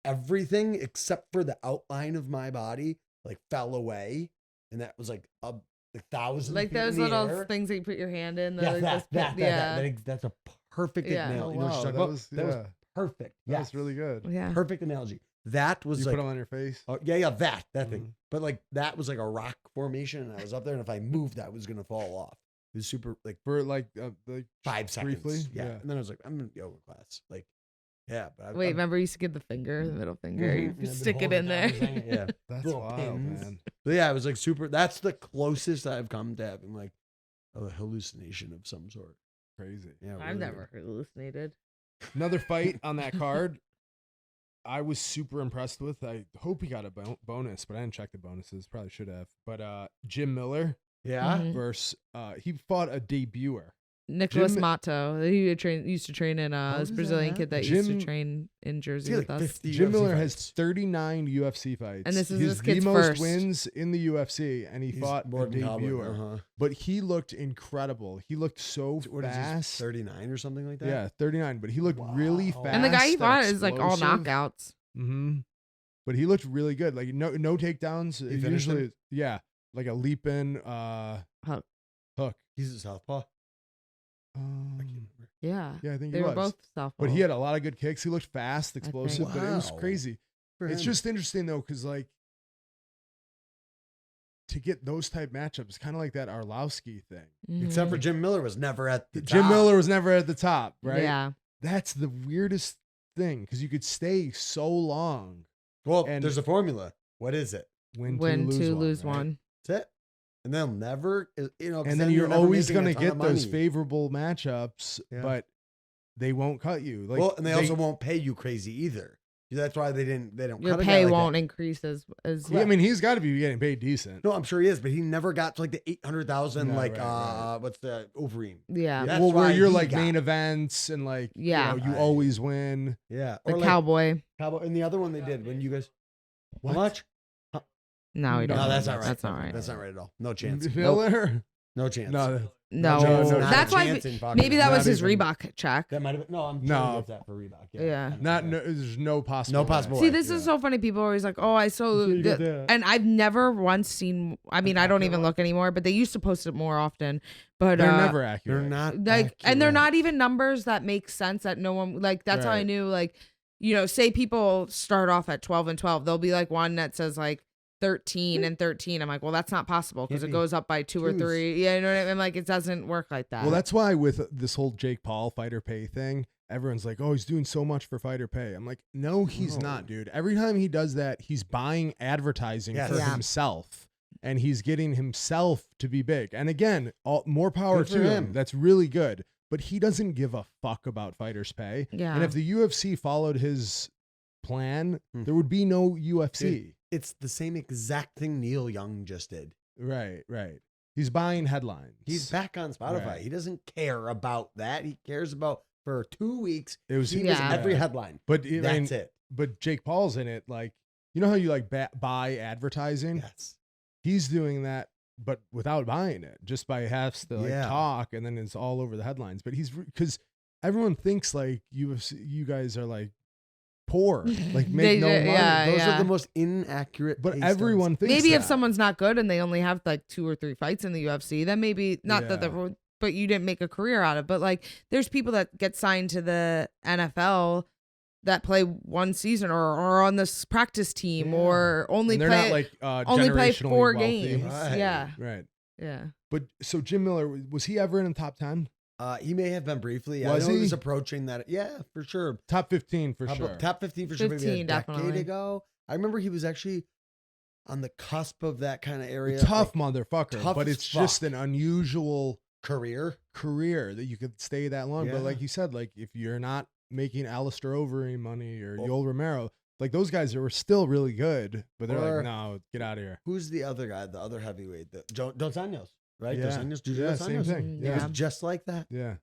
everything except for the outline of my body like fell away, and that was like a 1,000 Like feet in those the little air. things that you put your hand in. Yeah, like that, those that's a perfect Yeah. analogy. Oh, You know what wow, she's talking that about? was That was yeah, perfect. that Yes. was really good. Yeah. Perfect analogy. That was You like put them on your face. oh, yeah, that thing. Mhm. But like that was like a rock formation, and I was up there, and if I moved, I was gonna fall off. It was super like For like 5 seconds. briefly, Yeah. yeah. And then I was like, I'm in yoga class. Like, yeah. But Wait, remember you used to get the finger, the middle finger. Mhm. You Yeah, I've been stick it holding in it there. down, hanging it, yeah. that's little wild, pins. man. But yeah, I was like super. That's the closest I've come to having like a hallucination of some sort. Crazy. Yeah. I've really never hallucinated. Another fight on that card. I was super impressed with. I hope he got a bonus, but I didn't check the bonuses. Probably should have. But Jim Miller good. Yeah. Mhm. versus he fought a debuter. Nicholas Jim- Mato. He used to train in How this does that Brazilian kid that used Jim- to train in Is Jersey he with like us. 50 Jim UFC Miller fights? has 39 UFC fights. And this is He's this kid's the most first. wins in the UFC, and he He's fought a Morgan Cobbler, debuter. uh-huh. But he looked incredible. He looked so What is he, fast. 39 or something like that? Yeah, 39. But he looked really Wow. fast. And the guy he fought is like all explosive. knockouts. Mm-hmm. But he looked really good. Like no takedowns. He finished Usually, him? yeah, like a leap in Hook. hook. He's a southpaw. I can't remember. Yeah. Yeah, I think They he were was. both southpaw. But he had a lot of good kicks. He looked fast, explosive, but it was Wow. crazy. For It's him. just interesting though, because like to get those type matchups, kind of like that Arlovsky thing. Except for Mhm. Jim Miller was never at the Jim top. Miller was never at the top, right? Yeah. That's the weirdest thing because you could stay so long. Well, And- there's a formula. What is it? Win Two, two, lose right? one. That's it. And they'll never, 'cause And then you're never always making a going to ton get of those money. favorable matchups, Yeah. but they won't cut you. Like, Well, and they also won't pay you crazy either. That's why they don't Your cut a guy pay like won't that. increase as Yeah, I mean, he's got to be getting paid decent. No, I'm sure he is, but he never got to like the 800,000 No, like right. what's the Overeem? yeah. That's Well, where why you're he like got- main events and like, Yeah. you always win. Yeah. The Or like cowboy. Cowboy and the other one they did when you guys What? How much? No, we don't. No, that's not right. That's not right. That's not right at all. No chance. Miller? No chance. No, No, chance, no, not that's a why chance in fucking- maybe that was not his even- Reebok check. That might have been. No, I'm No. sure he gets that for Reebok. Yeah. there's no possible. No possible way. See, way. this is so funny. People are always like, "Oh, I saw," You get that. and I've never once seen. I mean, I don't even look anymore, but they used to post it more often. But They're never accurate. They're not like, and they're accurate. not even numbers that make sense. That no one like. That's how I Right. knew. Like, say people start off at 12 and 12. There'll be like one that says like 13 and 13. I'm like, well, that's not possible because Can't it be. goes up by two or Twos. three. Yeah, you know what I mean? I'm like, it doesn't work like that. Well, that's why with this whole Jake Paul fighter pay thing, everyone's like, "Oh, he's doing so much for fighter pay." I'm like, "No, he's No. not, dude. Every time he does that, he's buying advertising Yes. for Yeah. himself, and he's getting himself to be big. And again, more power Good for to him. him. That's really good. But he doesn't give a fuck about fighters' pay. Yeah. And if the UFC followed his plan, Hmm. there would be no UFC. It's the same exact thing Neil Young just did. Right. He's buying headlines. He's back on Spotify. Right. He doesn't care about that. He cares about for 2 weeks. It was He was Yeah. every headline. But I mean, That's it. But Jake Paul's in it. Like, you know how you like buy advertising? Yes. He's doing that, but without buying it, just by has to like Yeah. talk, and then it's all over the headlines. But he's because everyone thinks like you guys are like poor, like make no money. yeah. Those are the most inaccurate. But pay everyone thinks Maybe if that. someone's not good and they only have like 2 or 3 fights in the UFC, then maybe not that Yeah. but you didn't make a career out of it. But like, there's people that get signed to the NFL that play one season or on this practice team Yeah. or only And they're play not like only play generationally 4 wealthy. games. Right. Yeah, Right. yeah. But so Jim Miller, was he ever in the top 10? He may have been briefly. Was I know he he? was approaching that. Yeah, for sure. Top 15 for Top- sure. Top 15 for sure. Maybe a 15 decade definitely. ago. I remember he was actually on the cusp of that kind of area. Tough like, motherfucker, tough but as it's just fuck. an unusual career. career that you could stay that long. Yeah. But like you said, like if you're not making Alistair Overeem money or Well- Yoel Romero, like those guys were still really good, but they're Or- like, no, get out of here. Who's the other guy? The other heavyweight? Dos Anjos, right? Yeah. Dos Anjos. Dos Yeah, same Anjos. thing. It Yeah. was just like that. Yeah.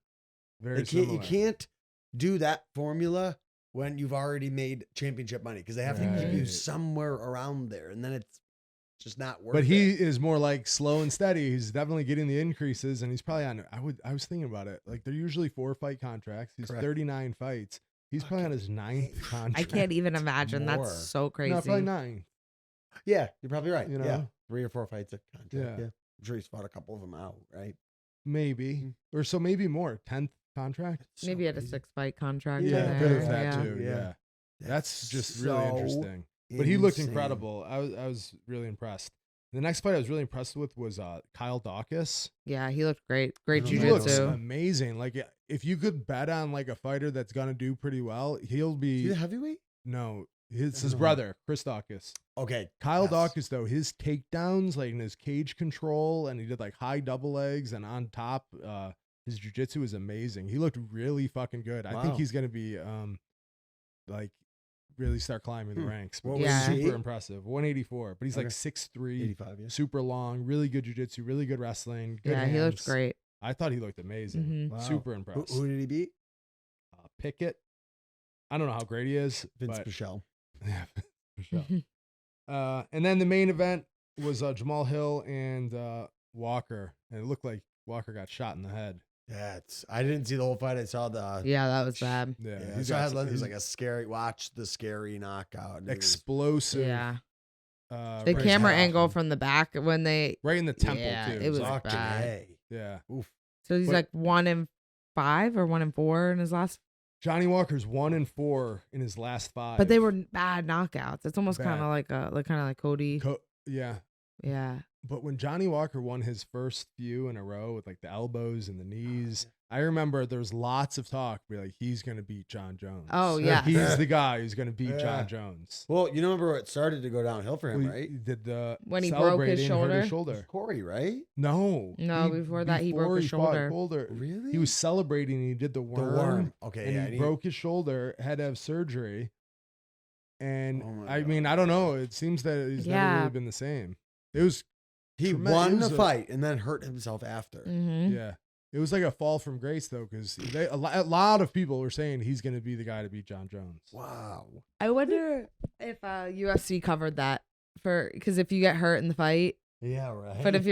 Very You can't, you similar. can't do that formula when you've already made championship money because they have to keep you Right. somewhere around there, and then it's just not worth But it. he is more like slow and steady. He's definitely getting the increases, and he's probably on. I was thinking about it. Like they're usually 4-fight contracts. He's Correct. 39 fights. He's probably on his 9th contract. I can't even imagine. more. That's so crazy. No, probably 9. Yeah, you're probably right. You know? Yeah, 3 or 4 fights a contract. Yeah. Yeah. I'm sure he's fought a couple of them out, right? Maybe, Mhm. or so maybe more. 10th contract. So Maybe he had a crazy. 6-fight contract. Yeah, in could there. have that yeah. too. Yeah. Yeah. That's just really so interesting. But he looked insane. incredible. I was really impressed. The next fight I was really impressed with was Kyle Daukaus. Yeah, he looked great. Great He He looks jujitsu. amazing. Like if you could bet on like a fighter that's gonna do pretty well, he'll Is be. he a heavyweight? No, I it's his don't know. brother, Chris Daukaus. Okay. Kyle yes. Daukaus though, his takedowns, like in his cage control, and he did like high double legs, and on top, his jiu-jitsu is amazing. He looked really fucking good. I think Wow. he's gonna be like really start climbing the Hmm. ranks. What But was super he? impressive. 184, but he's like Okay. 6'3", 85, yeah. super long, really good jiu-jitsu, really good wrestling. Good Yeah, he looked hands. great. I thought he looked amazing. Mhm. Wow. Super Who, impressed. who did he beat? Pickett. I don't know how great he is. Vince but Pichel. yeah, for sure. And then the main event was Jamal Hill and Walker, and it looked like Walker got shot in the head. Yeah, I didn't see the whole fight. I saw the. Yeah, that was bad. Yeah, Yeah, he's so I got had, some- it was like a scary. Watch the scary knockout. and it was- explosive. Yeah. The right, camera now. angle from the back when they right in the temple Yeah, too. it was Fucking bad. A. yeah. Oof. so he's But- like 1 and 5 or 1-4 in his last. Johnny Walker's 1-4 in his last 5. But they were bad knockouts. It's almost kind Bad. of like Cody. Yeah. Yeah. But when Johnny Walker won his first few in a row with like the elbows and the knees, I remember there was lots of talk. Be like, he's going to beat John Jones. Oh, yeah. He's the guy who's going to beat Yeah. John Jones. Well, you remember it started to go downhill for him, Well, right? he did the When he broke his celebrating and hurt shoulder? his shoulder. Corey, right? No. Before that, he broke his fought shoulder. Really? He was celebrating and he did the worm. Okay, And yeah. he broke his shoulder, had to have surgery. And Oh my I mean, God. I don't know. It seems that he's never Yeah. really been the same. It was He tremendous. won It the was a- fight and then hurt himself after. Mm-hmm. Yeah. It was like a fall from grace, though, because a lot of people were saying he's going to be the guy to beat John Jones. Wow. I wonder if UFC covered that because if you get hurt in the fight, Yeah, right. but if you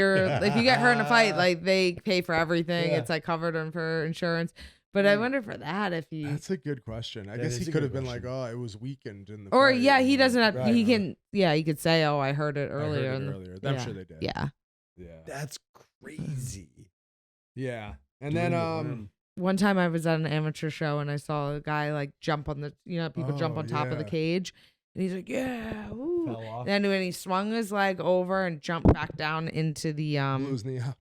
get hurt in a fight, like they pay for everything. Yeah. It's like covered for insurance. But I wonder for that if he That's a good question. I That guess is he a could good have been like, question. oh, it was weakened in the or fight. yeah, he doesn't have Right, he right. can he could say, oh, I heard it I heard earlier. it in the- earlier. I'm yeah. sure they did. Yeah. Yeah. That's crazy. Yeah. And Doing then the worm. One time I was at an amateur show and I saw a guy like jump on the people jump Oh, on top of the yeah. cage. And he's like, yeah, woo. Fell off. Then when he swung his leg over and jumped back down into the Blues knee out.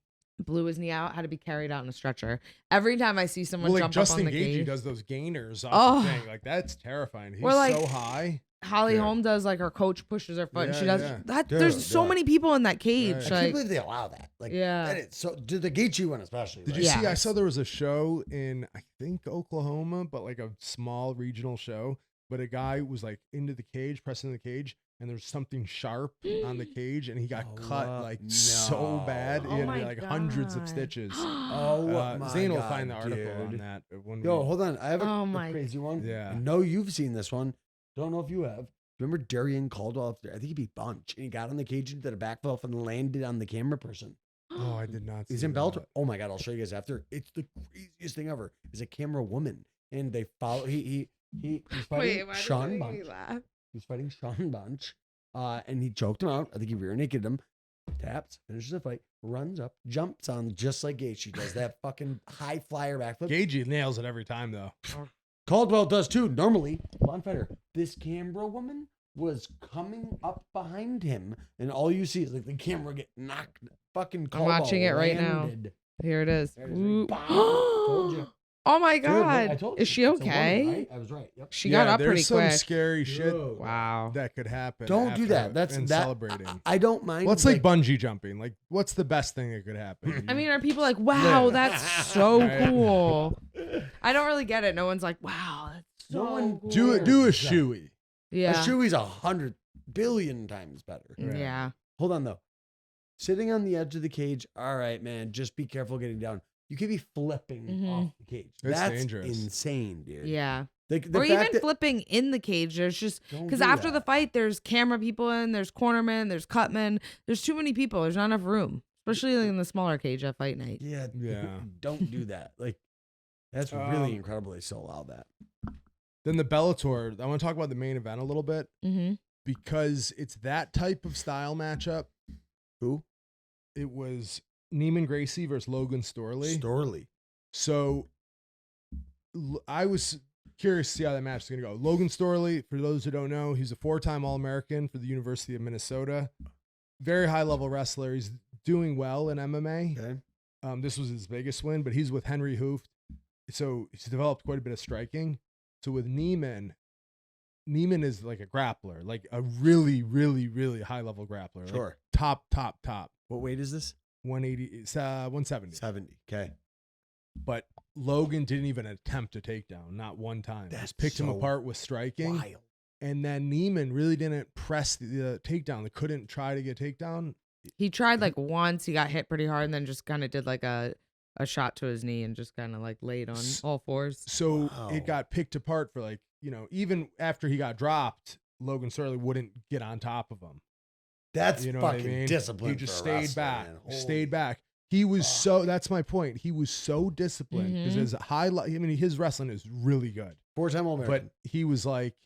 blew his knee out, had to be carried out in a stretcher. Every time I see someone Well, like jump Justin up on the Gaethje cage, does those gainers off Oh. the thing. Like that's terrifying. He's Or, like, so high. Holly Yeah. Holm does like her coach pushes her foot and she Yeah, does yeah. that. Dude, There's so yeah. many people in that cage. Right. I can't Like, believe they allow that. Like, Yeah. that is so. Did the Gaethje one especially? Did right? you Yeah. see? I saw there was a show in I think Oklahoma, but like a small regional show. But a guy was like into the cage, pressing the cage, and there's something sharp on the cage, and he got Oh, cut like so no. bad. Oh He had my like hundreds of God. stitches. Oh my Zane will God, find the article on dude. that. When Yo, we- hold on. I have a, Oh a my- crazy one. Yeah. I know you've seen this one. Don't know if you have. Remember Darian Caldwell? I think he beat Bunch, and he got on the cage and did a backflip and landed on the camera person. Oh, I did not. He's see in that. Bellator. Oh my God, I'll show you guys after. It's the craziest thing ever. He's a camera woman, and they follow. He's fighting Sean Bunch. He's fighting Sean Bunch, and he choked him out. I think he rear naked him. Taps, finishes the fight, runs up, jumps on just like Gaethje does that fucking high flyer backflip. Gaethje nails it every time though. Caldwell does too. Normally, blonde fighter. This camera woman was coming up behind him, and all you see is like the camera get knocked. Fucking Caldwell watching it right now. landed. Here it is. There it is. Ooh. Bang. Told you. Oh my Dude, I God. told Is you. she It's a woman, okay? right? I was right. Yep. She got up there's pretty some quick. scary shit Dude. Wow. that could happen. Don't do after that. That's and that. celebrating. I don't mind. What's like bungee jumping? Like, what's the best thing that could happen? I mean, are people like, wow, Yeah. that's so Right. cool? I don't really get it. No one's like, wow, that's so No one- cool. do a shoey. Yeah. Yeah. A shoey's 100 billion times better. Right. Yeah. Hold on though. Sitting on the edge of the cage. All right, man. Just be careful getting down. You could be flipping Mhm. off the cage. It's That's dangerous. insane, dude. Yeah. The Or fact even that- flipping in the cage. There's just Don't because do after that. the fight, there's camera people in, there's cornermen, there's cutmen. There's too many people. There's not enough room, especially in the smaller cage at fight night. Yeah. Yeah. Don't do that. Like, that's really incredible. They still allow that. Then the Bellator. I want to talk about the main event a little bit Mm-hmm. because it's that type of style matchup. Who? It was Neiman Gracie versus Logan Storley. Storley. So I was curious to see how that match is going to go. Logan Storley, for those who don't know, he's a 4-time All-American for the University of Minnesota. Very high-level wrestler. He's doing well in MMA. Okay. This was his biggest win, but he's with Henry Hooft. So he's developed quite a bit of striking. So with Neiman is like a grappler, like a really, really, really high-level grappler. Like Sure. top. What weight is this? 180, it's 170. 70. Okay. But Logan didn't even attempt a takedown, not one time. That's Just picked him so apart with striking. Wild. And then Neiman really didn't press the takedown. They couldn't try to get takedown. He tried like once. He got hit pretty hard, and then just kind of did like a shot to his knee and just kind of like laid on all fours. So Wow. it got picked apart for like, even after he got dropped, Logan Storley wouldn't get on top of him. That's You know what I fucking mean? discipline. He just for a stayed wrestler, back. man. Stayed Holy back. He was fuck. that's my point. He was so disciplined because his wrestling is really good. 4-time All-American. But he was like,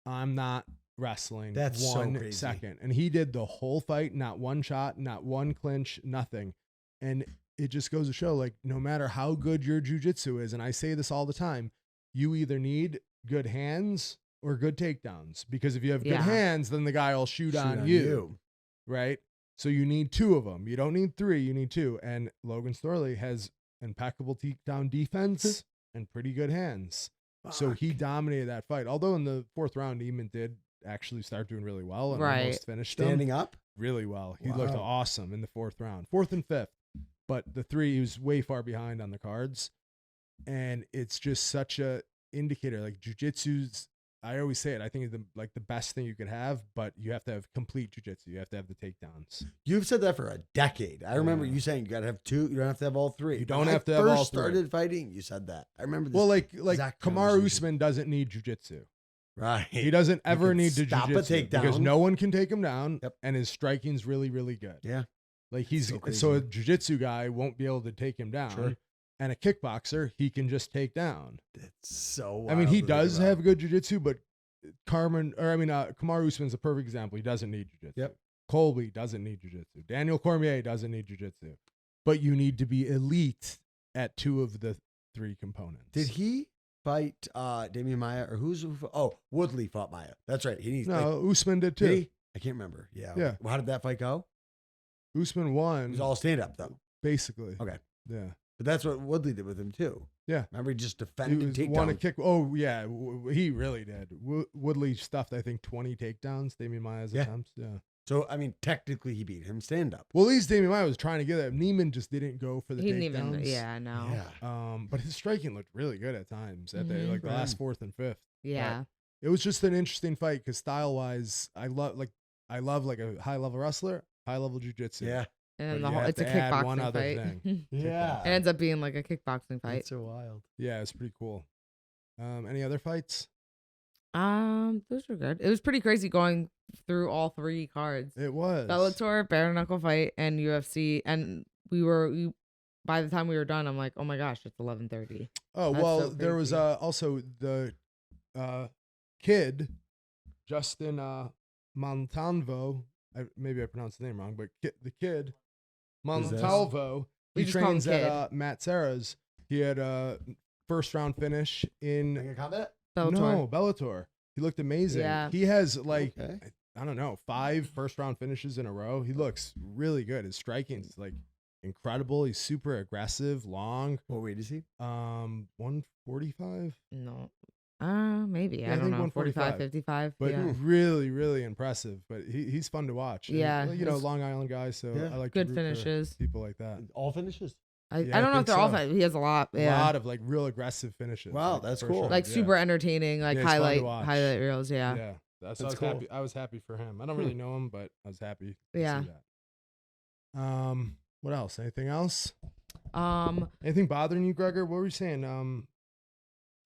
I'm not wrestling That's so 1 crazy. second. And he did the whole fight, not one shot, not one clinch, nothing. And it just goes to show, like, no matter how good your jujitsu is, and I say this all the time, you either need good hands or good takedowns, because if you have good Yeah. hands, then the guy will shoot on you, right? So you need 2 of them. You don't need 3, you need 2. And Logan Storley has impeccable takedown defense and pretty good hands. So he dominated that fight. Although in the 4th round, Neiman did actually start doing really well and almost finished Standing him up really well. He looked awesome in the 4th round, 4th and 5th. But the 3, he was way far behind on the cards. And it's just such a indicator. Like, jujitsu's, I always say it, I think it's the best thing you could have, but you have to have complete jujitsu. You have to have the takedowns. You've said that for a decade. I remember you saying you got to have 2. You don't have to have all 3. You don't have to have all 3. First started fighting, you said that. I remember this. Well, like exact Kamaru conversation. Usman doesn't need jujitsu. Right. He doesn't ever can need to stop a jujitsu because takedown. no one can take him down, Yep. and his striking's really, really good. Yeah. Like, he's so crazy. so a jujitsu guy won't be able to take him down. Sure. And a kickboxer, he can just take down. It's so I mean, he wild to think does about. have good jujitsu, but Kamaru Usman's a perfect example. He doesn't need jujitsu. Yep. Colby doesn't need jujitsu. Daniel Cormier doesn't need jujitsu. But you need to be elite at 2 of the 3 components. Did he fight Damian Maia or Woodley fought Maia? That's right. He needs No, Usman did did too. he? I can't remember. Yeah. Yeah. How did that fight go? Usman It won was all stand up though. basically. Okay. Yeah. But that's what Woodley did with him too. Yeah. Remember, he just He defended was won a takedown. kick. Oh yeah, he really did. Woodley stuffed, I think, 20 takedowns. Damian Maia's Yeah. attempts. Yeah. So I mean, technically, he beat him stand up. Well, at least Damian Maia was trying to get it. Neiman just didn't go for the He takedowns. didn't even. Yeah, no. Yeah. But his striking looked really good at times. At the Mhm. the last 4th and 5th. Yeah. It was just an interesting fight because style wise, I love like a high level wrestler, high level jujitsu. Yeah. And But then you have it's a to add one kickboxing other fight. thing. Yeah. It ends up being like a kickboxing fight. It's so wild. Yeah, it's pretty cool. Any other fights? Those were good. It was pretty crazy going through all 3 cards. It was Bellator, bare knuckle fight, and UFC. And by the time we were done, I'm like, oh my gosh, it's 11:30. Oh That's well, so there was crazy. also the kid, Justin Montalvo. Maybe I pronounced the name wrong, but the kid Who's this? Montalvo. We He just call him trains Kid. at Matt Serra's. He had a 1st round finish in Make a comment? Bellator. no Bellator. He looked amazing. Yeah. He has like Okay. I don't know 5 1st round finishes in a row. He looks really good. His striking's like incredible. He's super aggressive, long. What weight is he? 145. No. Maybe. Yeah, I I don't think know. 145. 45, 55. But Yeah. really, really impressive. But he's fun to watch. And, Yeah, you know, his- Long Island guy, so Yeah. I like Good to root for finishes. people like that. All finishes. I Yeah, I don't know if think they're all. so. He has a lot. A Yeah. lot of like real aggressive finishes. Wow, like, that's first cool. round, Like yeah. super entertaining. Like Yeah, he's fun to highlight watch. reels. Yeah. Yeah. That's That's I was cool. happy. I was happy for him. I don't really know him, but I was happy. To Yeah. See that. What else? Anything else? Um. Anything bothering you, Gregor? What were you saying?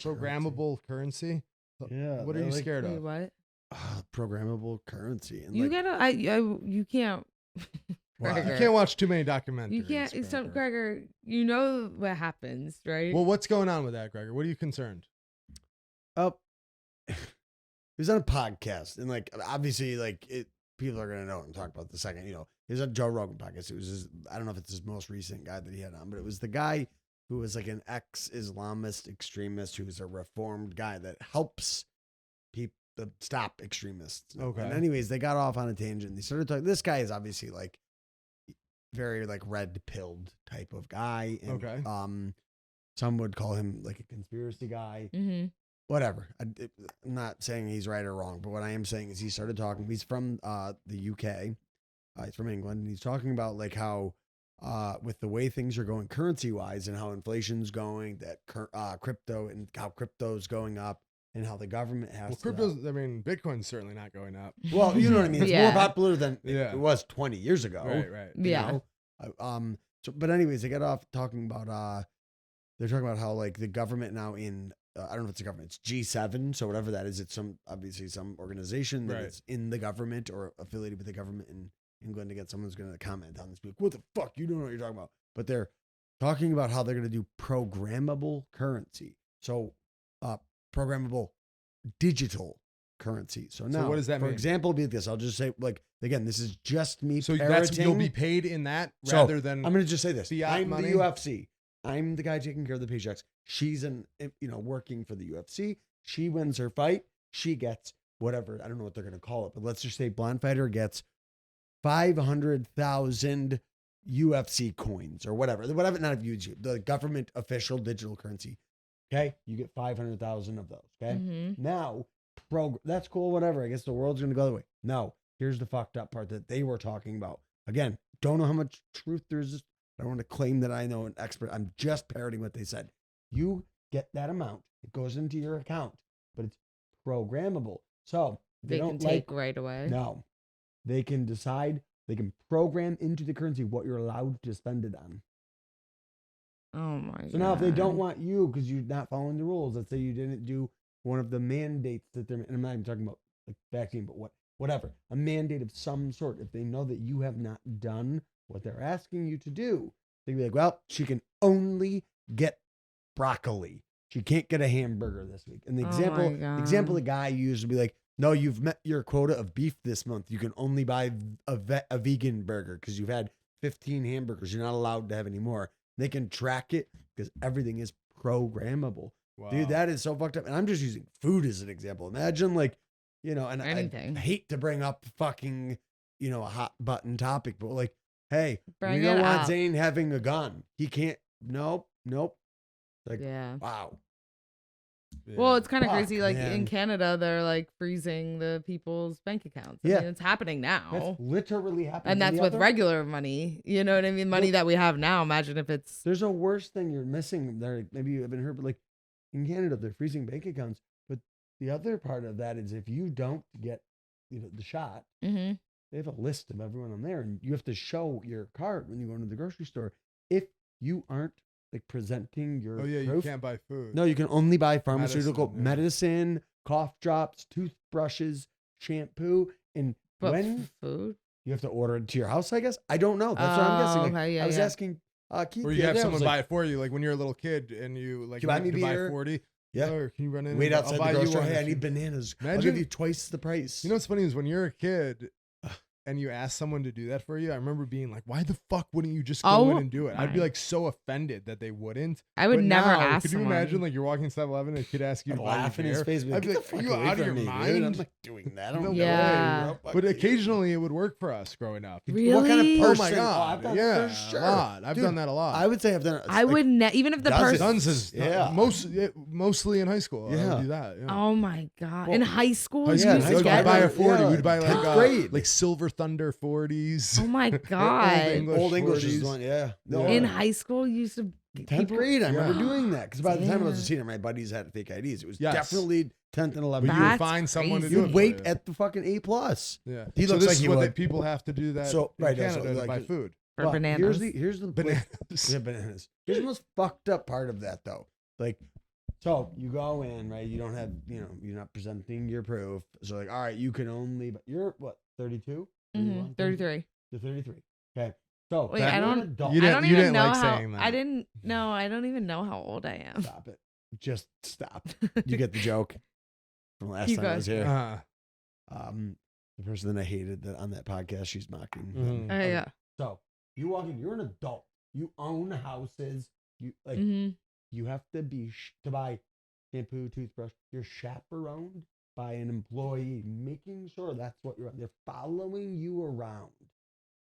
Programmable currency. Yeah, What are they're you like- scared Wait, of? what? Programmable currency. And You like, gotta. You can't. Why? Gregor. You can't watch too many documentaries. You can't. It's some Gregor. Gregor. You know what happens, right? Well, what's going on with that, Gregor? What are you concerned? up. He was on a podcast, and like obviously, like people are gonna know what I'm talking about the second. You know, he was on Joe Rogan podcast. It was I don't know if it's his most recent guy that he had on, but it was the guy who was like an ex-Islamist extremist who's a reformed guy that helps people stop extremists. Okay. And anyways, they got off on a tangent. They started talking. This guy is obviously like very like red-pilled type of guy. And, Okay. some would call him like a conspiracy guy. Mm-hmm. Whatever. I'm not saying he's right or wrong, but what I am saying is he started talking. He's from the UK. He's from England, and he's talking about like how with the way things are going currency wise and how inflation's going, that crypto and how crypto's going up, and how the government has Well, to. crypto's. I mean, Bitcoin's certainly not going up. Well, you know what I mean. It's Yeah. more popular than Yeah. it was 20 years ago. Right. you Yeah. know? So, but anyways, they got off talking about. They're talking about how like the government now in. I don't know if it's a government. It's G7. So whatever that is, it's obviously some organization that Right. is in the government or affiliated with the government in England. Again, someone's going to comment on this. Be like, what the fuck? You don't know what you're talking about. But they're talking about how they're going to do programmable currency. So, programmable digital currency. So So now, what does that for mean? example, it'll be this. I'll just say, like, again, this is just me So parroting. you'll be paid in that So, rather than I'm going to just say this. fiat I'm money? the UFC. I'm the guy taking care of the paychecks. She's working for the UFC. She wins her fight. She gets whatever. I don't know what they're going to call it, but let's just say Blonde Fighter gets 500,000 UFC coins or whatever, not of YouTube, the government official digital currency. Okay. You get 500,000 of those. Okay. Mm-hmm. Now, that's cool. Whatever. I guess the world's going to go the way. No, here's the fucked up part that they were talking about. Again, don't know how much truth there is. I don't want to claim that I know an expert. I'm just parroting what they said. You get that amount. It goes into your account, but it's programmable. So They can take right away. No, they can decide. They can program into the currency what you're allowed to spend it on. Oh my god. So now if they don't want you because you're not following the rules, let's say you didn't do one of the mandates that they're, and I'm not even talking about like vaccine, but whatever, a mandate of some sort. If they know that you have not done what they're asking you to do, they'd be like, well, she can only get broccoli. She can't get a hamburger this week. And the example the guy used would be like, no, you've met your quota of beef this month. You can only buy a vegan burger because you've had 15 hamburgers. You're not allowed to have any more. They can track it because everything is programmable. Wow. Dude, that is so fucked up. And I'm just using food as an example. Imagine and anything. I hate to bring up fucking, a hot button topic, but like, hey, Bring we don't it want up. Zane having a gun. He can't. Nope. Like, Yeah. wow. Yeah. Well, it's kind of Fuck, crazy. Like man. in Canada, they're like freezing the people's bank accounts. I Yeah. mean, it's happening now. That's literally happening. And that's with regular money. You know what I mean? Money that we have now. Imagine if it's. There's a worse thing you're missing there. Maybe you haven't heard, but like in Canada, they're freezing bank accounts. But the other part of that is if you don't get, the shot, Mhm. they have a list of everyone on there, and you have to show your card when you go into the grocery store. If you aren't like presenting your Oh yeah, you proof, can't buy food. no, you can only buy pharmaceutical Medicine, medicine, cough drops, toothbrushes, shampoo, and But when food. you have to order it to your house, I guess. I don't know. That's what I'm guessing. Like, okay, yeah, I was yeah. asking Keith. Or the you other have day, I someone was buy like, it for you, like when you're a little kid and you like Can you buy need me to buy beer? 40. Yeah. Oh, can you run in? Wait and outside I'll buy the you grocery. one Hey, I if need you-" bananas. I'll Imagine- give you twice the price. You know what's funny is when you're a kid and you ask someone to do that for you, I remember being like, why the fuck wouldn't you just go in and do it? I'd be my. like so offended that they wouldn't. I would But never now, ask could you someone. imagine like you're walking 7-Eleven and a kid asks you I'd to buy laugh you in his beer? face. I'd be "Get like, the fuck are you away out of from your me, dude." mind? I'm not doing that. I don't No know. Yeah. Bro, fuck But you. occasionally it would work for us growing up. Really? What kind of person? Oh my god! I've done yeah, it for sure. a lot. I've Dude, done that a lot. I would say I've done it. I would even if the dozens. person. Tons is Yeah. mostly in high school. I Yeah. would do that. Yeah. Oh my god! Well, in high school, High you school, yeah, used in to high we'd get buy a like, 40. yeah, We'd buy 10th like grade. like Silver Thunder 40s. oh my Old god! English Old English is 40s. one. Yeah. No, Yeah. In high school, you used to. 10th grade, I remember Yeah. doing that because by the time I was a Damn. senior, my buddies had fake IDs. It was Yes. definitely 10th and But 11th. you would That's find someone to crazy. do it. You'd for wait you. at the fucking A plus. Yeah. He so looks this like is he what would. people have to do that So, in right, so, Canada to like, buy food. For But bananas. Here's the Bananas. Yeah, bananas. Here's the most fucked up part of that though. Like, so you go in, right? You don't have, you're not presenting your proof. So like, all right, you can only, but you're what, 32? 33. You're 33. Okay. So Wait, you're I an don't. adult. You I didn't- don't you even didn't know like how. saying that. I didn't. No, I don't even know how old I am. Stop it. Just stop. You get the joke from last Keep time I going. was here. Uh, The person that I hated that on that podcast, she's mocking. Mhm. Oh yeah. So you walk in, you're an adult. You own houses. You like Mhm. you have to be to buy shampoo, toothbrush. You're chaperoned by an employee, making sure that's what you're. They're following you around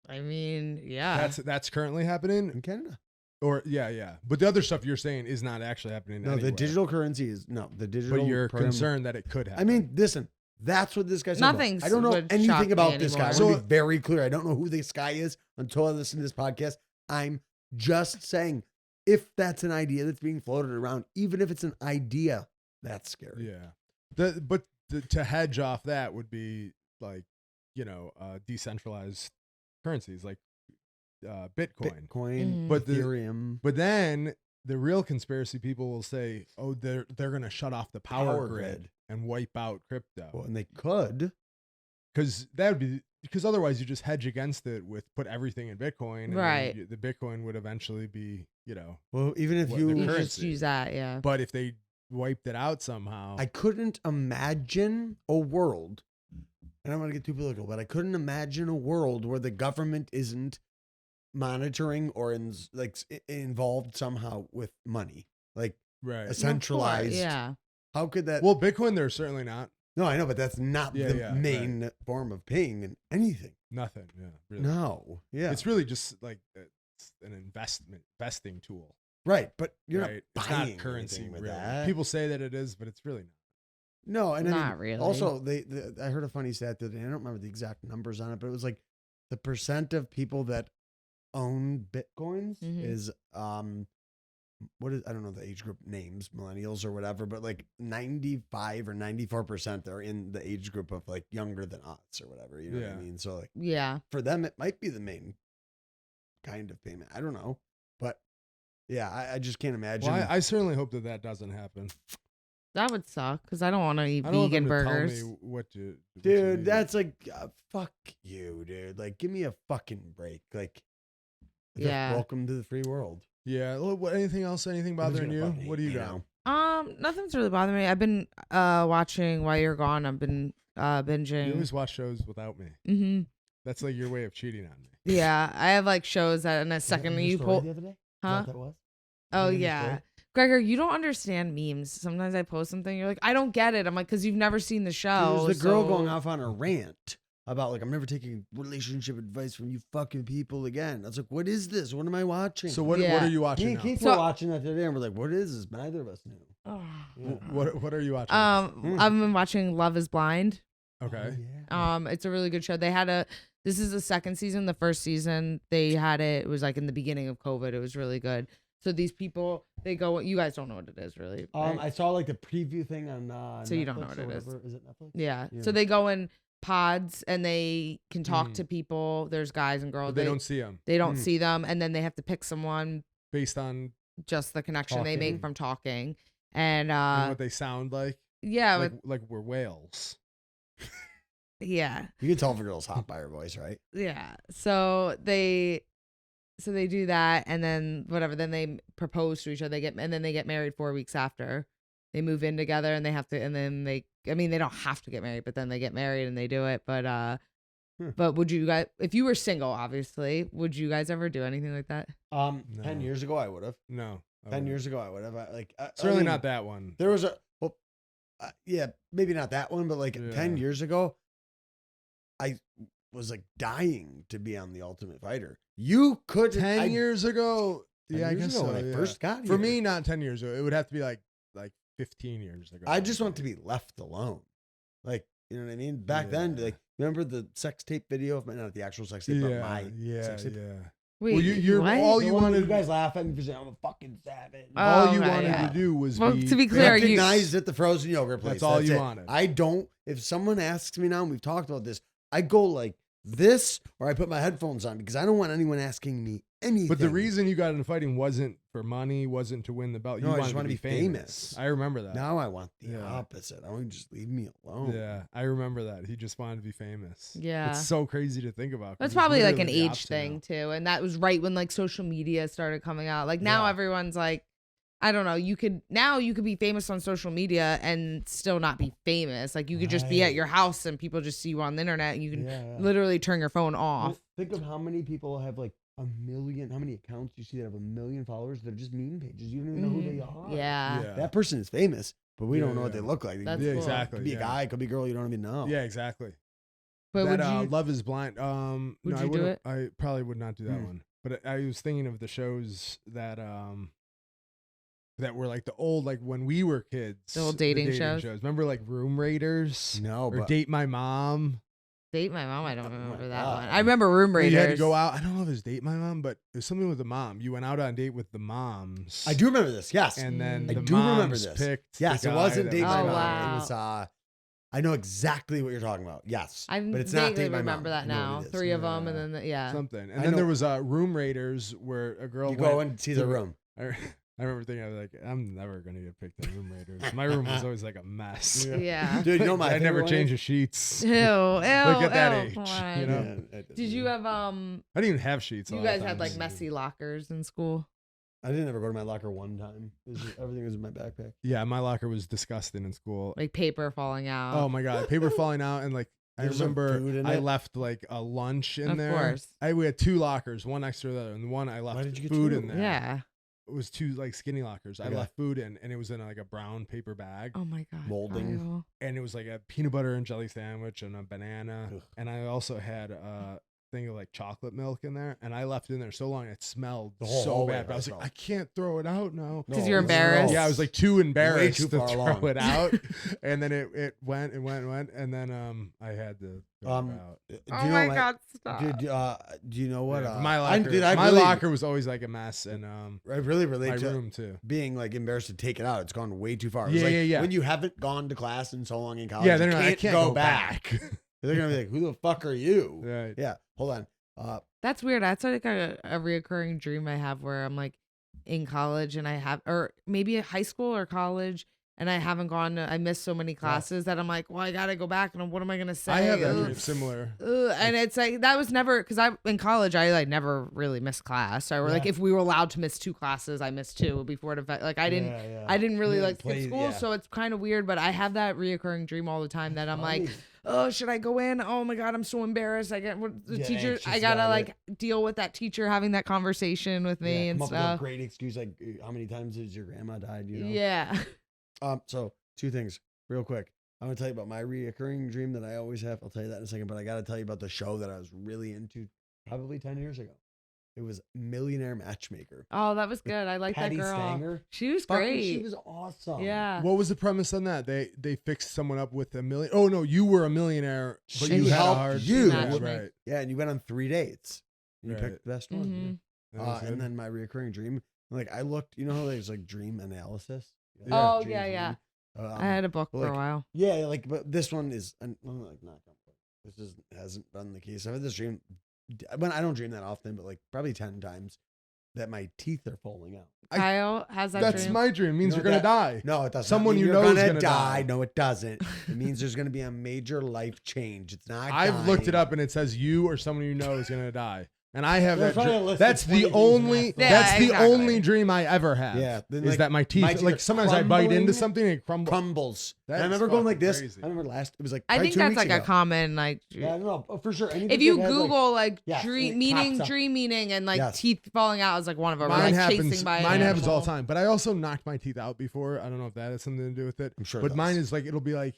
I mean, yeah. that's currently happening, in Canada. or yeah. But the other stuff you're saying is not actually happening. No, the anywhere. digital currency is the digital. But you're program- concerned that it could happen. I mean, listen. That's what this guy's talking Nothing about. I don't know would shock anything me about this guy. I anymore. want to be very clear. I don't know who this guy is until I listen to this podcast. I'm just saying, if that's an idea that's being floated around, even if it's an idea, that's scary. yeah. To hedge off that would be like, decentralized currencies like Bitcoin. Bitcoin, But Ethereum. But then the real conspiracy people will say, oh, they're going to shut off the power grid and wipe out crypto. Well, and they could. Because otherwise you just hedge against it with put everything in Bitcoin. And then Right. the Bitcoin would eventually be, Well, even if What, you the You just currency. use that, yeah. but if they wiped it out somehow. I couldn't imagine a world, and I don't want to get too political, but I couldn't imagine a world where the government isn't monitoring or involved somehow with money, like right. a centralized. Yeah. How could that? Well, Bitcoin, they're certainly not. No, I know, but that's not the main form of paying in anything. Nothing. Yeah. Really. No. Yeah. It's really just like it's an investing tool. Right, but you're right. not It's buying not currency. with Really. that. People say that it is, but it's really not. No, and Not really. Also, I heard a funny stat that I don't remember the exact numbers on it, but it was like the percent of people that own Bitcoins is what is, I don't know the age group names, millennials or whatever, but like 95 or 94% are in the age group of like younger than us or whatever. You know what I mean? So like, yeah, for them it might be the main kind of payment. I don't know, but yeah, I just can't imagine. Well, I certainly hope that doesn't happen. that would suck because I don't want to eat I don't want them vegan to tell burgers. me what to Dude, eat. that's like fuck you, dude. Like, give me a fucking break. Like, Yeah. welcome to the free world. Yeah. Anything else? Anything bothering you? Fucking What do you hate got? me Nothing's really bothering me. I've been watching while you're gone. I've been binging. You always watch shows without me. Mm-hmm. That's like your way of cheating on me. Yeah, I have like shows that in a second you pull. the other day? Huh? That was? Oh in your yeah, story? Gregor, you don't understand memes. Sometimes I post something, you're like, I don't get it. I'm like, because you've never seen the show. There's the girl so- going off on a rant about like, I'm never taking relationship advice from you fucking people again. I was like, what is this? What am I watching? So what Yeah. are you me watching and now? Keith So- were watching that today, and we're like, what is this? Neither of us knew. Oh. Yeah. What are you watching? I've been watching Love Is Blind. Okay. Oh, yeah. It's a really good show. They had this is the second season. The first season they had it was like in the beginning of COVID. It was really good. So these people, they go, you guys don't know what it is really. right? I saw like the preview thing on So Netflix you don't know what or it is. whatever. Is it Netflix? Yeah. Yeah. So they go in pods and they can talk Mm. to people. There's guys and girls. But they don't see them They don't Mm. see them, and then they have to pick someone based on just the connection they make Talking. from talking. And what they sound like. yeah, Like we're whales. yeah, You can tell if a girl's hot by her voice, right? yeah. So they do that, and then whatever. Then they propose to each other. And then they get married 4 weeks after. They move in together, and they have to. And then they don't have to get married, but then they get married and they do it. But but would you guys, if you were single, obviously, would you guys ever do anything like that? 10 years ago, I would have. No. 10 years ago, I would have. Certainly not that one. There was yeah, maybe not that one, but like 10 years ago, I was like dying to be on The Ultimate Fighter. You could 10 years ago. 10 Yeah, I years guess ago so. when I yeah. first got For here. me, not 10 years ago. It would have to be like 15 years ago. I just want to be left alone. Like, you know what I mean? Back then, Yeah. like, remember the sex tape video of not the actual sex tape, but my sex tape? Wait, Well, you're what? all The you one wanted. you guys laugh at me for saying I'm a fucking savage. All you okay, wanted yeah. to do was Well, be. to be clear, you- Recognized at the frozen yogurt place. That's all you it. wanted. I don't. If someone asks me now, and we've talked about this, I go like this, or I put my headphones on because I don't want anyone asking me anything. But the reason you got into fighting wasn't for money, wasn't to win the belt. You No, I wanted just to wanna be be famous. I remember that. now I want the Yeah. opposite. I want you to just leave me alone. Yeah, I remember that. He just wanted to be famous. Yeah. It's so crazy to think about. 'cause That's it's probably like an literally the age opposite thing now. too, and that was right when like social media started coming out. Like now Yeah. everyone's like, I don't know. You could be famous on social media and still not be famous. Like you could just be at your Right. house and people just see you on the internet, and you can Yeah. literally turn your phone off. Think of how many people have like a million. How many accounts you see that have 1 million followers? They're just meme pages. You don't even know who they are. Yeah. Yeah. That person is famous, but we Yeah, don't know what yeah. they look like. That's Yeah, cool. exactly. Could be yeah. a guy, could be a girl. You don't even know. Yeah, exactly. But that would you? Love Is Blind. Would No, you I do wouldn't- it? I probably would not do that Hmm. one. But I was thinking of the shows that that were like the old, like when we were kids. The old dating shows? Remember like Room Raiders No, or but Date My Mom. Date My Mom. I don't Oh my remember that God. one. I remember Room Where Raiders. you had to go out. I don't know if it was Date My Mom, but it was something with the mom. You went out on a date with the moms. I do remember this. Yes. And then I the do remember moms this. picked. Yes, the it guy wasn't that Date My Oh, Mom. wow. It was I know exactly what you're talking about. Yes. I but it's not vaguely Date My remember Mom. that I know now. what it is. 3 of them, Yeah. and then yeah. something. And I then there know- was Room Raiders where a girl You went go and see the to- room. I remember thinking, I was like, I'm never gonna get picked in Room Raiders. My room was always like a mess. Yeah. Dude, you know my I never favorite one changed is? the sheets. Ew, ew, Look at that ew, age, come you on. know? Yeah, Did you have I didn't even have sheets. a You lot of guys had like times. messy lockers in school? I didn't ever go to my locker one time. Everything was in my backpack. Yeah, my locker was disgusting in school. Like paper falling out. Oh my god, paper falling out, and like I There's some remember food in I it? left like a lunch in Of there. course. We had 2 lockers, one next to the other, and the one I left did you get food 2? in there. Yeah. It was 2 like skinny lockers. I Okay. left food in, and it was in like a brown paper bag, Oh my god. Molding. Kyle. and it was like a peanut butter and jelly sandwich and a banana, Ugh. and I also had a thing of like chocolate milk in there, and I left it in there so long it smelled The whole so hallway bad. But I was like, smelled. I can't throw it out now. 'Cause you're embarrassed? Yeah, I was like too embarrassed too to far throw along. it out, and then it went, and then I had to throw it out. Do you Oh know my my- god, stop. do you know what? Yeah, my locker, I my really, locker was always like a mess, and I really my relate to room too. being like embarrassed to take it out. It's gone way too far. It was Yeah, like, yeah. When you haven't gone to class in so long in college, Yeah, you then I can't can't go go back. back. They're gonna be like, "Who the fuck are you?" Right. Yeah, hold on. That's weird. That's like a reoccurring dream I have where I'm like in college and I have, or maybe at high school or college, and I haven't gone. I missed so many classes that I'm like, well, I gotta go back, and what am I gonna say? I have that Ugh. dream similar. And it's like that was never because I in college I like never really missed class. Or like Yeah. if we were allowed to miss 2 classes, I missed 2 before it affected. Like I didn't really Yeah, like skip play- school, yeah. so it's kind of weird. But I have that reoccurring dream all the time that I'm like, Funny. oh, should I go in? Oh my god, I'm so embarrassed. I get the Get teacher. anxious I gotta about like deal with that teacher having that conversation with me Yeah, and come up with a stuff. great excuse like, how many times has your grandma died? You know. Yeah. So 2 things, real quick. I'm gonna tell you about my reoccurring dream that I always have. I'll tell you that in a second, but I gotta tell you about the show that I was really into probably 10 years ago. It was Millionaire Matchmaker. Oh, that was good. I like that Patty girl. Stanger. She was Fucking, great. she was awesome. Yeah. What was the premise on that? They fixed someone up with $1 million. Oh no, you were a millionaire, but She you had a helped hard. you. Yeah, Matchmake. right. Yeah, and you went on 3 dates. And you Right. picked the best one. Mhm. Yeah. That was And good. then my reoccurring dream, like I looked, you know how there's like dream analysis? Oh, Dream yeah, dream. yeah. Um, I had a book for like- a while. Yeah, like, but this one is like not. This is hasn't been the case. I've had this dream. When I don't dream that often, but like probably 10 times that my teeth are falling out. Kyle has that That's dream. my dream. It means You you're know gonna that- die. No, it doesn't. Someone you you're know is gonna gonna die. No, it doesn't. It means there's gonna be a major life change. It's not. I've looked it dying. up and it says you or someone you know is gonna die. And I have There's that. probably a Dream. list of That's 20 the things only. in that. Yeah, That's the exactly. only dream I ever have. Yeah, then, is like, that my my teeth? teeth Like are sometimes I bite into crumbling. something and it crumbles. Crumbles. That And I is remember going like fucking this. crazy. I remember last. It was like I probably think 2 that's weeks like a ago. common like. Yeah, no, for sure. Anything If you that has, like- Google like Yes, dream and it meaning, pops up. dream meaning, and like Yes. teeth falling out is like one of them. Or, Mine like happens. chasing by Mine an happens all the animal. time. But I also knocked my teeth out before. I don't know if that has something to do with it. I'm sure. it But mine does. is like it'll be like,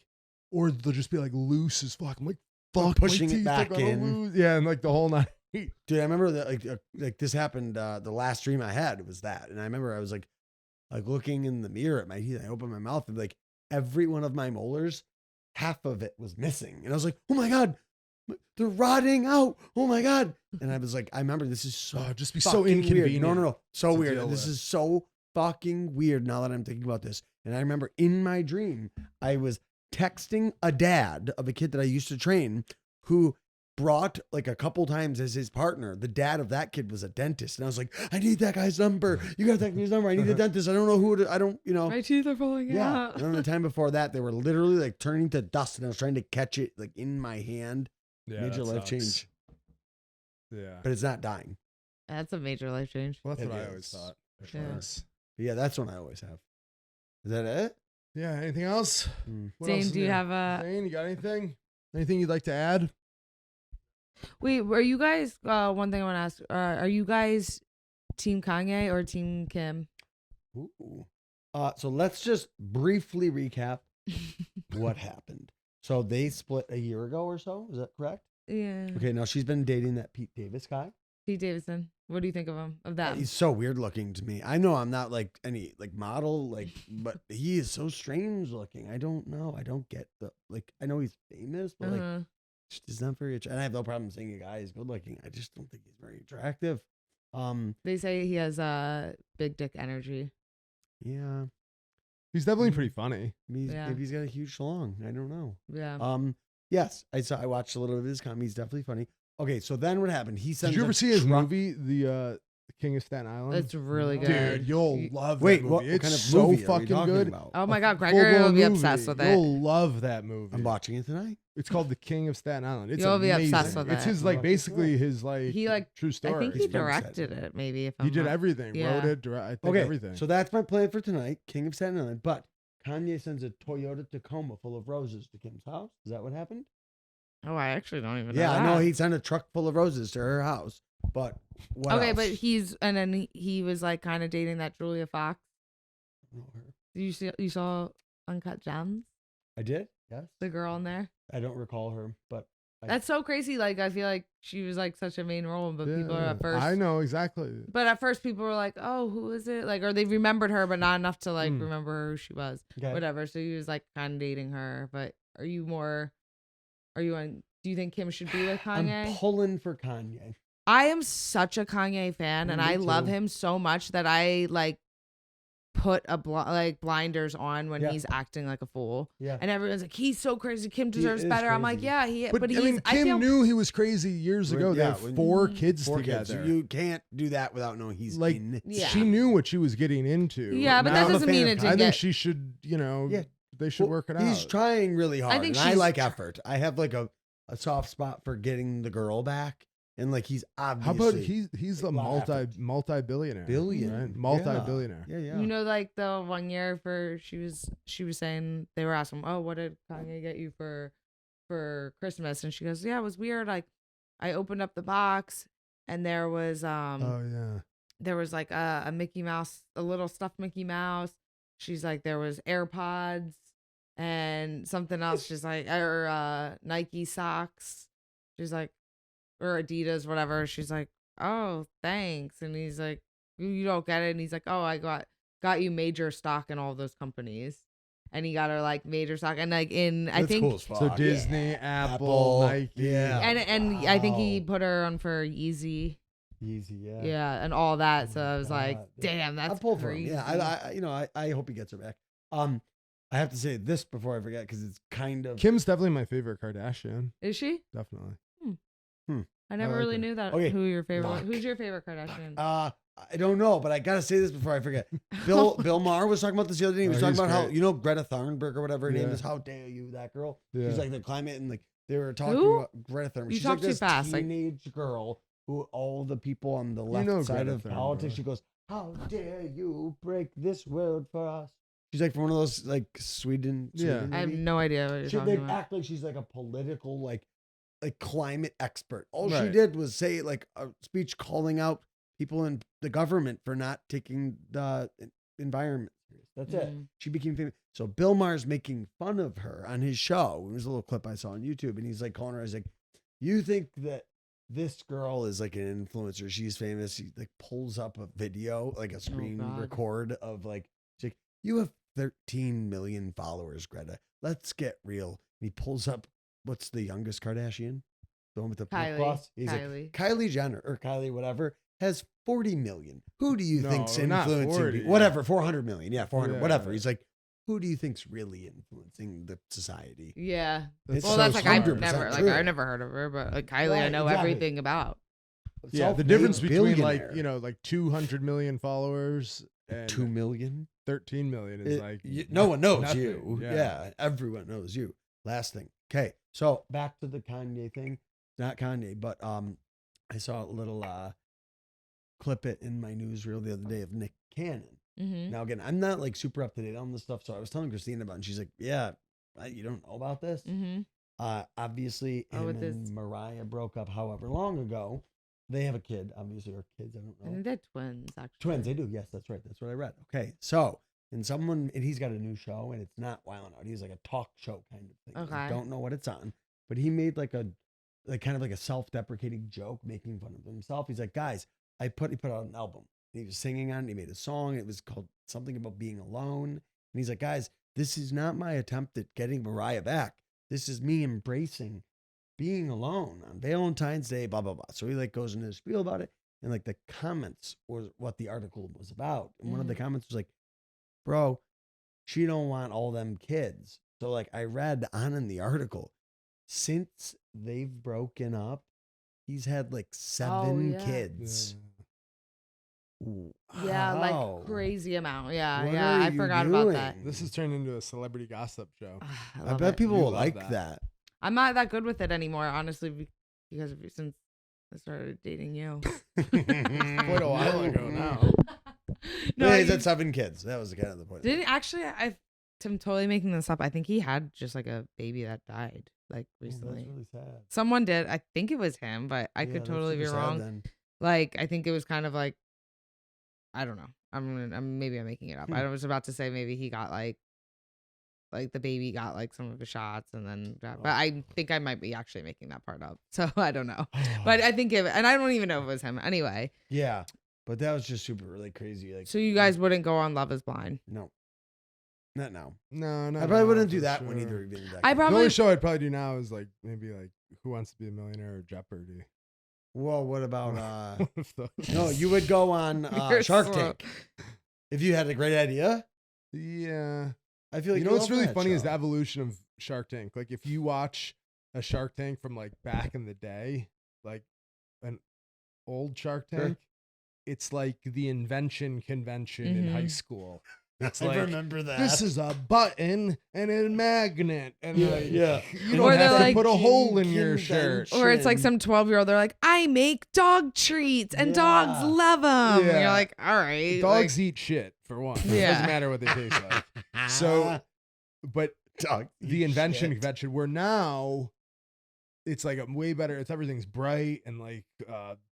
or they'll just be like loose as fuck. I'm like, fuck, pushing my it teeth back are gonna in. lose. Yeah, and like the whole night. Dude, I remember that like this happened. The last dream I had was that, and I remember I was like looking in the mirror at my teeth. I opened my mouth and like every one of my molars, half of it was missing, and I was like, oh my god, they're rotting out. Oh my god, and I was like, I remember this is so Oh, just be so fucking inconvenient. Weird. No, so to weird. deal This with. is so fucking weird now that I'm thinking about this. And I remember in my dream, I was texting a dad of a kid that I used to train who brought like a couple times as his partner. The dad of that kid was a dentist. And I was like, I need that guy's number. You got to text me his number. I need a dentist. I don't know who to, I don't, My teeth are falling yeah. out. And then the time before that, they were literally like turning to dust and I was trying to catch it like in my hand. Yeah, Major that life sucks. change, Yeah. but it's not dying. That's a major life change. Well, that's It what I always is. thought. For Yeah. sure. Yes. But yeah, that's one I always have. Is that it? Yeah. Anything else? Mm. What Zane, else is do you new? have a? Zane, you got anything? Anything you'd like to add? Wait, are you guys? One thing I want to ask: are you guys Team Kanye or Team Kim? Ooh. So let's just briefly recap what happened. So they split a year ago or so. Is that correct? Yeah. Okay. Now she's been dating that Pete Davis guy. Pete Davidson. What do you think of him? Of that? He's so weird looking to me. I know I'm not like any like model, like, but he is so strange looking. I don't know. I don't get the like. I know he's famous, but like, Uh-huh. he's not very. And I have no problem saying a guy is good looking. I just don't think he's very attractive. They say he has big dick energy. Yeah. He's definitely pretty funny. Yeah. Maybe he's got a huge schlong. I don't know. Yeah. Yes, I watched a little of his comedy. He's definitely funny. Okay, so then what happened? He sends. Did you a ever see his truck- movie, the King of Staten Island. It's really good. Dude, you'll love Wait, that movie. what It's kind of so movie are we fucking talking good. about? Oh my God, Full Gregor will blown be movie. obsessed with it. You'll love that movie. I'm watching it tonight. It's called The King of Staten Island. It's You'll be amazing. obsessed with It's it. his Watch it basically his He true I story. think he He's very directed excited. it. Maybe if He I'm did not- everything. Yeah. Wrote it, I think Okay, everything. so that's my plan for tonight, King of Staten Island. But Kanye sends a Toyota Tacoma full of roses to Kim's house. Is that what happened? Oh, I actually don't even. Yeah, know I know that. he sent a truck full of roses to her house. But what Okay, else? but then he was like kind of dating that Julia Fox. I don't know her. You saw Uncut Gems, I did. Yes, the girl in there. I don't recall her, but That's so crazy. Like I feel like she was like such a main role, but people are Yeah, at first. I know exactly. But at first, people were like, "Oh, who is it?" Like, or they remembered her, but not enough to like Mm. remember who she was. okay. Whatever. So he was like kind of dating her. But are you on? Do you think Kim should be with Kanye? I'm pulling for Kanye. I am such a Kanye fan, and Me I love too. him so much that I like put blinders on when Yeah. he's acting like a fool. Yeah. And everyone's like, he's so crazy. Kim He deserves is better. I'm like, crazy. yeah, But he's. I mean, I Kim feel knew he was crazy years When- ago. They yeah, have when- 4 kids 4 kids. together. You can't do that without knowing he's Like, in it. Yeah. She knew what she was getting into. Yeah, but Now, that doesn't fan mean of it I didn't think get. she should, Yeah. they should Well, work it out. He's trying really hard. think and I she's like tr- effort. I have like a soft spot for getting the girl back, and like he's How obviously about he's a lot of effort. multi-billionaire. Billion. Right? Yeah. Multi-billionaire. Yeah. You know, like the 1 year she was saying they were asking, oh, what did Kanye get you for Christmas? And she goes, yeah, it was weird. Like, I opened up the box and there was Oh yeah. there was like a Mickey Mouse, a little stuffed Mickey Mouse. She's like, there was AirPods and something else. She's like, or Nike socks. She's like, or Adidas, whatever. She's like, oh, thanks. And he's like, you don't get it. And he's like, oh, I got you major stock in all those companies. And he got her like major stock. And like I That's think, cool as fuck. So Disney, Apple, Apple, Nike. yeah. and I think he Wow. put her on for Yeezy. Easy, yeah. Yeah. And all that. Oh So my I was like, God. damn, I that's pulled for him. crazy. Yeah, I hope he gets her back. I have to say this before I forget because it's kind of Kim's definitely my favorite Kardashian. Is she? Definitely. I never like really her. knew that. Okay. Who your favorite? Fuck. Who's your favorite Kardashian? I don't know, but I gotta say this before I forget. Bill Maher was talking about this the other day. He was Oh, talking he's about how great. Greta Thunberg or whatever her name Yeah. is. How dare you, that girl? Yeah. She's like the climate and like they were talking Who? about Greta Thunberg. You She's talk like too this fast, like- teenage girl who all the people on the left know side Greta of politics. Thunberg. She goes, "How dare you break this world for us?" She's like from one of those like Sweden. Yeah. I have maybe. no idea what you're She, talking they about. act like she's like a political like climate expert. All she Right. did was say like a speech calling out people in the government for not taking the environment serious. That's it. Mhm. She became famous. So Bill Maher's making fun of her on his show. It was a little clip I saw on YouTube, and he's like calling her. He's like, "You think that this girl is like an influencer? She's famous." He like pulls up a video, like a screen God. record of like, she's like, "You have 13 million followers, Greta. Let's get real." And he pulls up what's the youngest Kardashian? The one with the lip Kylie. gloss? He's like, Kylie. Kylie Jenner or Kylie, whatever, has 40 million. Who do you No, think's not influencing 40. people? Whatever, 400 million. Yeah, 400, Yeah. whatever. He's like, who do you think's really influencing the society? Yeah. It's Well, so that's like I've 100% never true. I've never heard of her, but like Kylie, I Right, know exactly. everything about. Yeah, the Self-made difference between billionaire. like 200 million followers and 2 million? 13 million is like No one knows nothing. you. Yeah, everyone knows you. Last thing. Okay, so back to the Kanye thing. Not Kanye, but I saw a little clip it in my newsreel the other day of Nick Cannon. Mm-hmm. Now again, I'm not like super up to date on this stuff, so I was telling Christine about it, and she's like, "Yeah, you don't know about this." Mm-hmm. Obviously, Oh, him with and this- Mariah broke up however long ago. They have a kid, obviously, or kids. I don't I know. think they're twins, actually. Twins, they do. Yes, that's right. That's what I read. Okay, so and he's got a new show, and it's not Wild 'N Out. He's like a talk show kind of thing. I Okay. don't know what it's on, but he made like kind of like a self-deprecating joke, making fun of himself. He's like, guys, he put out an album. And he was singing on it. He made a song. It was called something about being alone. And he's like, guys, this is not my attempt at getting Mariah back. This is me embracing being alone on Valentine's Day, blah, blah, blah. So he like goes into his spiel about it. And like the comments was what the article was about. And one of the comments was like, bro, she don't want all them kids. So like I read on in the article, since they've broken up, he's had like 7 yeah. kids. Yeah, Wow. like crazy amount. Yeah, What yeah. are I you forgot about that. doing? This has turned into a celebrity gossip show. I I love bet it. people You will love like that. that. I'm not that good with it anymore, honestly, since I started dating you. Quite a while ago now. No, Yeah, I he's had used- 7 kids. That was kind of the point. didn't actually. I'm totally making this up. I think he had just like a baby that died like Oh, recently. that's really sad. Someone did. I think it was him, but I Yeah, could that's totally be super sad wrong. then. Like I think it was kind of like I don't know. Maybe I'm making it up. Hmm. I was about to say maybe he got like the baby got like some of the shots and then but I think I might be actually making that part up. So I don't know. But I think and I don't even know if it was him anyway. Yeah, but that was just super really crazy. Like, So you guys wouldn't go on Love Is Blind? no, not now. No, no. I probably wouldn't for do that one sure. either. Even that I good. The probably only show I'd probably do now is like maybe like Who Wants to Be a Millionaire or Jeopardy. Well, what about One of those. no? You would go on You're Shark so- Tank if you had a great idea. Yeah. I feel like You know you'd what's love really that funny is show. the evolution of Shark Tank. Like if you watch a Shark Tank from like back in the day, like an old Shark Sure. Tank, it's like the invention convention in high Mhm. school. It's I like remember that. this is a button and a magnet, and Yeah, like, yeah. you Or don't they're have to like- put a hole in your shirt. Convention. Or it's like some 12-year-old. They're like, I make dog treats and dogs Yeah. love them. And Yeah. you're like, all right. Dogs eat shit for one. It Yeah. doesn't matter what they taste like. So, but Dog the eat invention shit. convention where now it's like a way better. It's everything's bright and like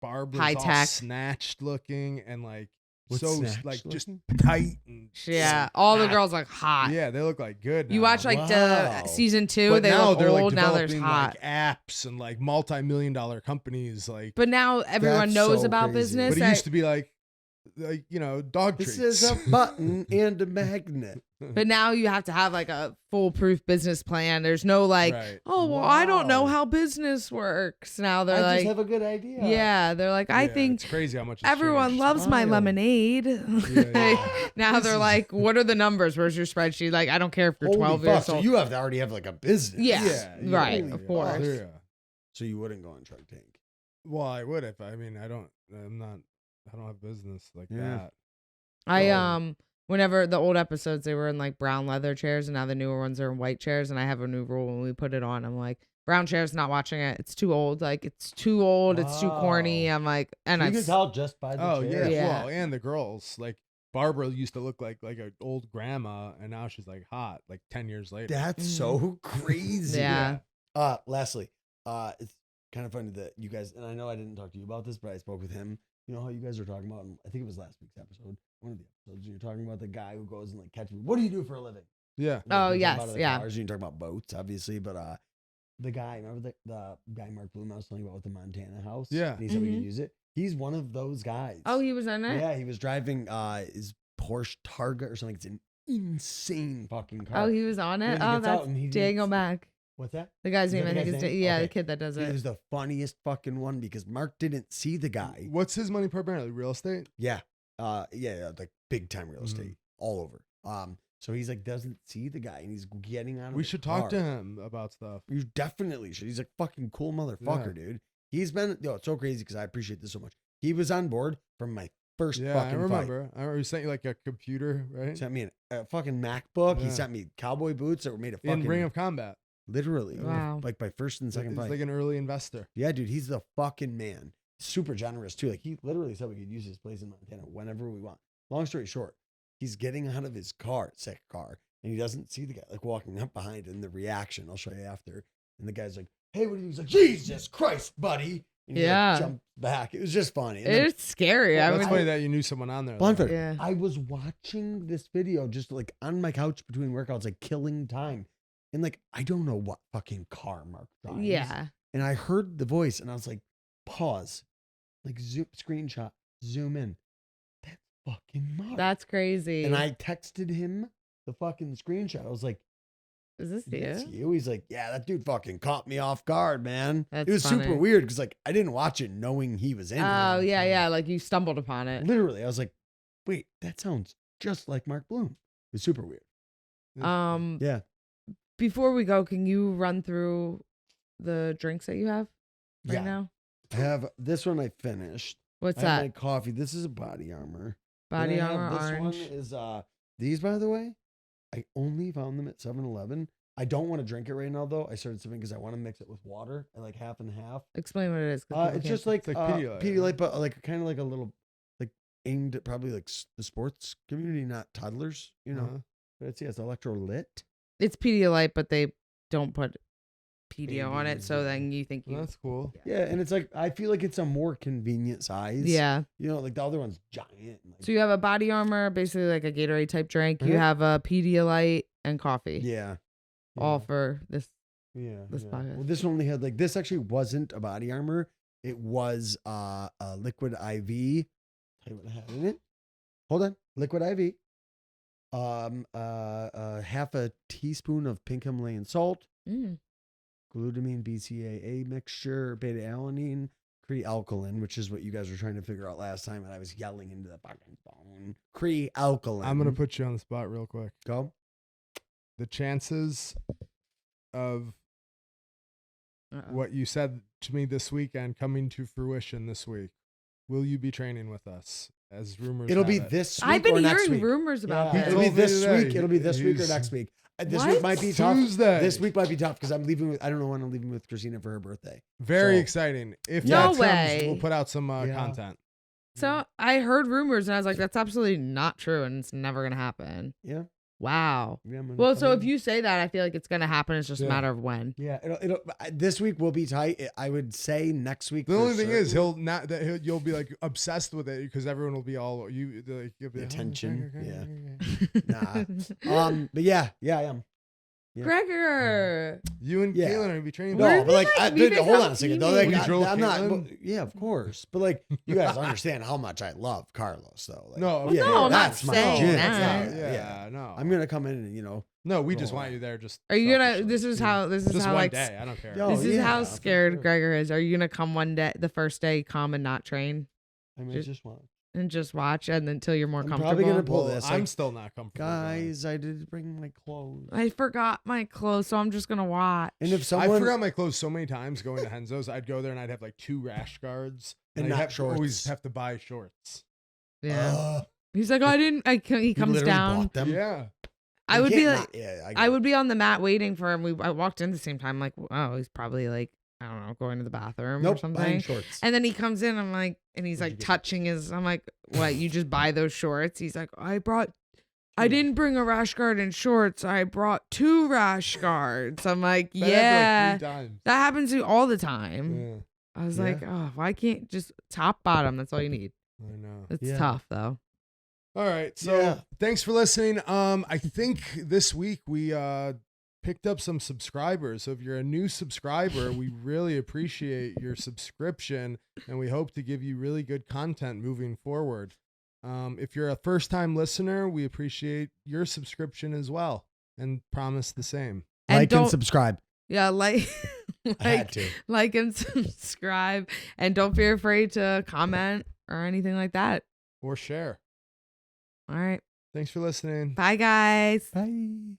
Barbara's High all tech. snatched looking and like What's so snatched like just looking? tight and Yeah, all the girls look hot. yeah, they look like good. You now. watch like Wow. the season 2, but they now look they're old. like Now they're developing hot. like apps and like multi-million-dollar companies. Like, But now everyone That's knows so about crazy. business. but it used to be like you know, dog This treats. is a button and a magnet. But now you have to have like a foolproof business plan. There's no like, Right. oh, well, I don't know Wow. how business works. Now they're I like, just have a good idea. yeah, they're like, I Yeah, think it's crazy how much it's everyone changed. loves my Wild. lemonade. yeah. Now This they're is- like, what are the numbers? Where's your spreadsheet? Like, I don't care if you're Holy 12 fuck, years so old. you have to already have like a business. Yeah. right, Holy of fuck. course. Yeah. So you wouldn't go on Shark Tank. Well, I would if I mean I don't have business like Yeah. that. I whenever the old episodes they were in like brown leather chairs and now the newer ones are in white chairs, and I have a new rule when we put it on. I'm like, brown chairs, not watching it. It's too old. Like it's too old. It's too corny. Wow. I'm like, and you I've can tell just by the Oh chair. yeah, Yeah. well, and the girls like Barbara used to look like an old grandma, and now she's like hot, like 10 years later. That's so crazy. Yeah. Lastly, it's kind of funny that you guys, and I know I didn't talk to you about this, but I spoke with him. You know how you guys were talking about, I think it was last week's episode, one of the episodes, you're talking about the guy who goes and like catches, what do you do for a living? Yeah. Oh, Like, you talk yes, about other yeah. Cars, and you talk about boats, obviously, but the guy, remember the guy Mark Bloom I was telling you about with the Montana house? Yeah. And he said we Mhm. could use it. He's one of those guys. oh, he was in it. Yeah, he was driving his Porsche Targa or something. It's an insane fucking car. Oh, he was on Yeah, it. he Oh, gets out that's and he Diego gets- Mac. What's that? The guy's Is name, that I the think, guy's is name? yeah, Okay. the kid that does It it. was the funniest fucking one because Mark didn't see the guy. What's his money primarily? Real estate? Yeah. Yeah, like big time real Mhm. estate all over. So he's like doesn't see the guy and he's getting out of We the should talk to car. him about stuff. You definitely should. He's a fucking cool motherfucker, dude. He's been it's so crazy because I appreciate this so much. He was on board from my first Yeah, fucking I remember. I remember he sent you like a computer, fight. right? Sent me a fucking MacBook. He Yeah. sent me cowboy boots that were made of fucking In Ring of Combat. literally. Wow. Like my first and second He's fight. like an early investor. Yeah, dude, he's the fucking man. Super generous too. Like he literally said we could use his place in Montana whenever we want. Long story short, he's getting out of his car, sick car, and he doesn't see the guy like walking up behind. And the reaction, I'll show you after. And the guy's like, "Hey, what are you?" He's like, "Jesus Christ, buddy!" And he Yeah. like, jumped back. It was just funny. And then It's scary. I That's mean, funny that you knew someone on there. though. Bonfire. Yeah. I was watching this video just like on my couch between workouts, like killing time, and like I don't know what fucking car Mark drives. yeah. And I heard the voice and I was like, pause, like zoom, screenshot, zoom in. That's fucking Mark. That's crazy. and I texted him the fucking screenshot. I was like, Is this that's you? you? He's like, yeah, that dude fucking caught me off guard, man. That's it was super funny. weird because like I didn't watch it knowing he was in it. Oh, yeah, yeah. Like you stumbled upon it. Literally, I was like, wait, that sounds just like Mark Bloom. It was super weird. Yeah. Before we go, can you run through the drinks that you have right Yeah. now? I have this one I finished. What's I have that? my coffee. This is a Body Armor. Body And I have Armor this orange. one is these, by the way, I only found them at 7-Eleven. I don't want to drink it right now though. I started sipping because I want to mix it with water. I like half and half. Explain what it is. 'cause people It's can't just see. like It's like Pedialyte, Pedialyte, right? but like kind of like a little like aimed at probably like the sports community, not toddlers. You know, Uh-huh. but it's electrolyte. It's Pedialyte, but they don't put Pedio on it, Babies, so yeah. then you think Well, you. that's cool. Yeah, and it's like I feel like it's a more convenient size. Yeah. you know, like the other one's giant. And like, So you have a Body Armor, basically like a Gatorade type drink. You Mhm. have a Pedialyte and coffee. yeah, All for this. yeah. this podcast. Well, this one only had like this actually wasn't a Body Armor. It was a liquid IV. Tell you what I had in it. Hold on, liquid IV. Half a teaspoon of pink Himalayan salt, Mm. glutamine BCAA mixture, beta alanine, Cree-alkaline, which is what you guys were trying to figure out last time, and I was yelling into the fucking phone. Cree-alkaline. I'm gonna put you on the spot real quick. go. The chances of Uh-oh. what you said to me this weekend coming to fruition this week. Will you be training with us? As rumors It'll have be it. this week I've been or next hearing week. rumors about Yeah, this. it'll be told me this today. week. It'll be this week or He's- next week. This What? week might be tough. Tuesday. This week might be tough because I'm leaving with. I don't know when I'm leaving with Christina for her birthday. Very So- exciting. If No that comes, way. we'll put out some Yeah. content. So I heard rumors and I was like, that's absolutely not true and it's never going to happen. Yeah. Wow. Yeah, I'm gonna Well, come so in. if you say that, I feel like it's going to happen. It's just a Yeah. matter of when. Yeah, this week will be tight. I would say next week. The for only thing is, certain. you'll be like obsessed with it because everyone will be all you. Like, you'll be The like, attention, yeah. But yeah, I am. Yeah. Gregor. You and Yeah. Caitlin are gonna be training. No, We're but like, like- we hold become on a second. Though, teammates. like, Would you drill I'm not. Caitlin? But, yeah, of course. But like, you guys understand how much I love Carlos, though. Like, No, of yeah, no, I'm not that's my saying jam. that. Yeah, no. I'm gonna come in and No, we just Oh, want you there. Just Are you gonna? selfishly. This is how. This is Just how one like. day. I don't care. Yo, This is yeah, how for scared sure. Gregor is. Are you gonna come one day, the first day, come and not train I mean, just want. and just watch, and until you're more I'm comfortable? probably gonna pull Well, this. I'm Like, still not comfortable. guys, I did bring my clothes. I forgot my clothes, so I'm just gonna watch. And if I someone forgot my clothes so many times going to Henzo's. I'd go there and I'd have like 2 rash guards And I'd not have, always shorts. have to buy shorts. Yeah. He's like, oh, I didn't. He you comes literally down. bought them. Yeah. I You would be can't like, not- yeah, I would be on the mat waiting for him. I walked in the same time, like, oh, he's probably like, I don't know, going to the bathroom or Nope, buying something. shorts. And then he comes in, I'm like, and he's What'd like you get? touching his. I'm like, what? You just buy those shorts? He's like, I didn't bring a rash guard and shorts. I brought 2 rash guards. I'm like, That happened, yeah, like 3 times. that happens to you all the time. Yeah, I was Yeah. like, oh, why can't just top bottom? That's all you need. I know. It's Yeah. tough though. All right. So Yeah. thanks for listening. I think this week we picked up some subscribers. So if you're a new subscriber, we really appreciate your subscription and we hope to give you really good content moving forward. If you're a first-time listener, we appreciate your subscription as well and promise the same. And Like don't, and subscribe. yeah, like, I had to. like and subscribe, and don't be afraid to comment or anything like that. Or share. All right, Thanks for listening. bye guys. Bye.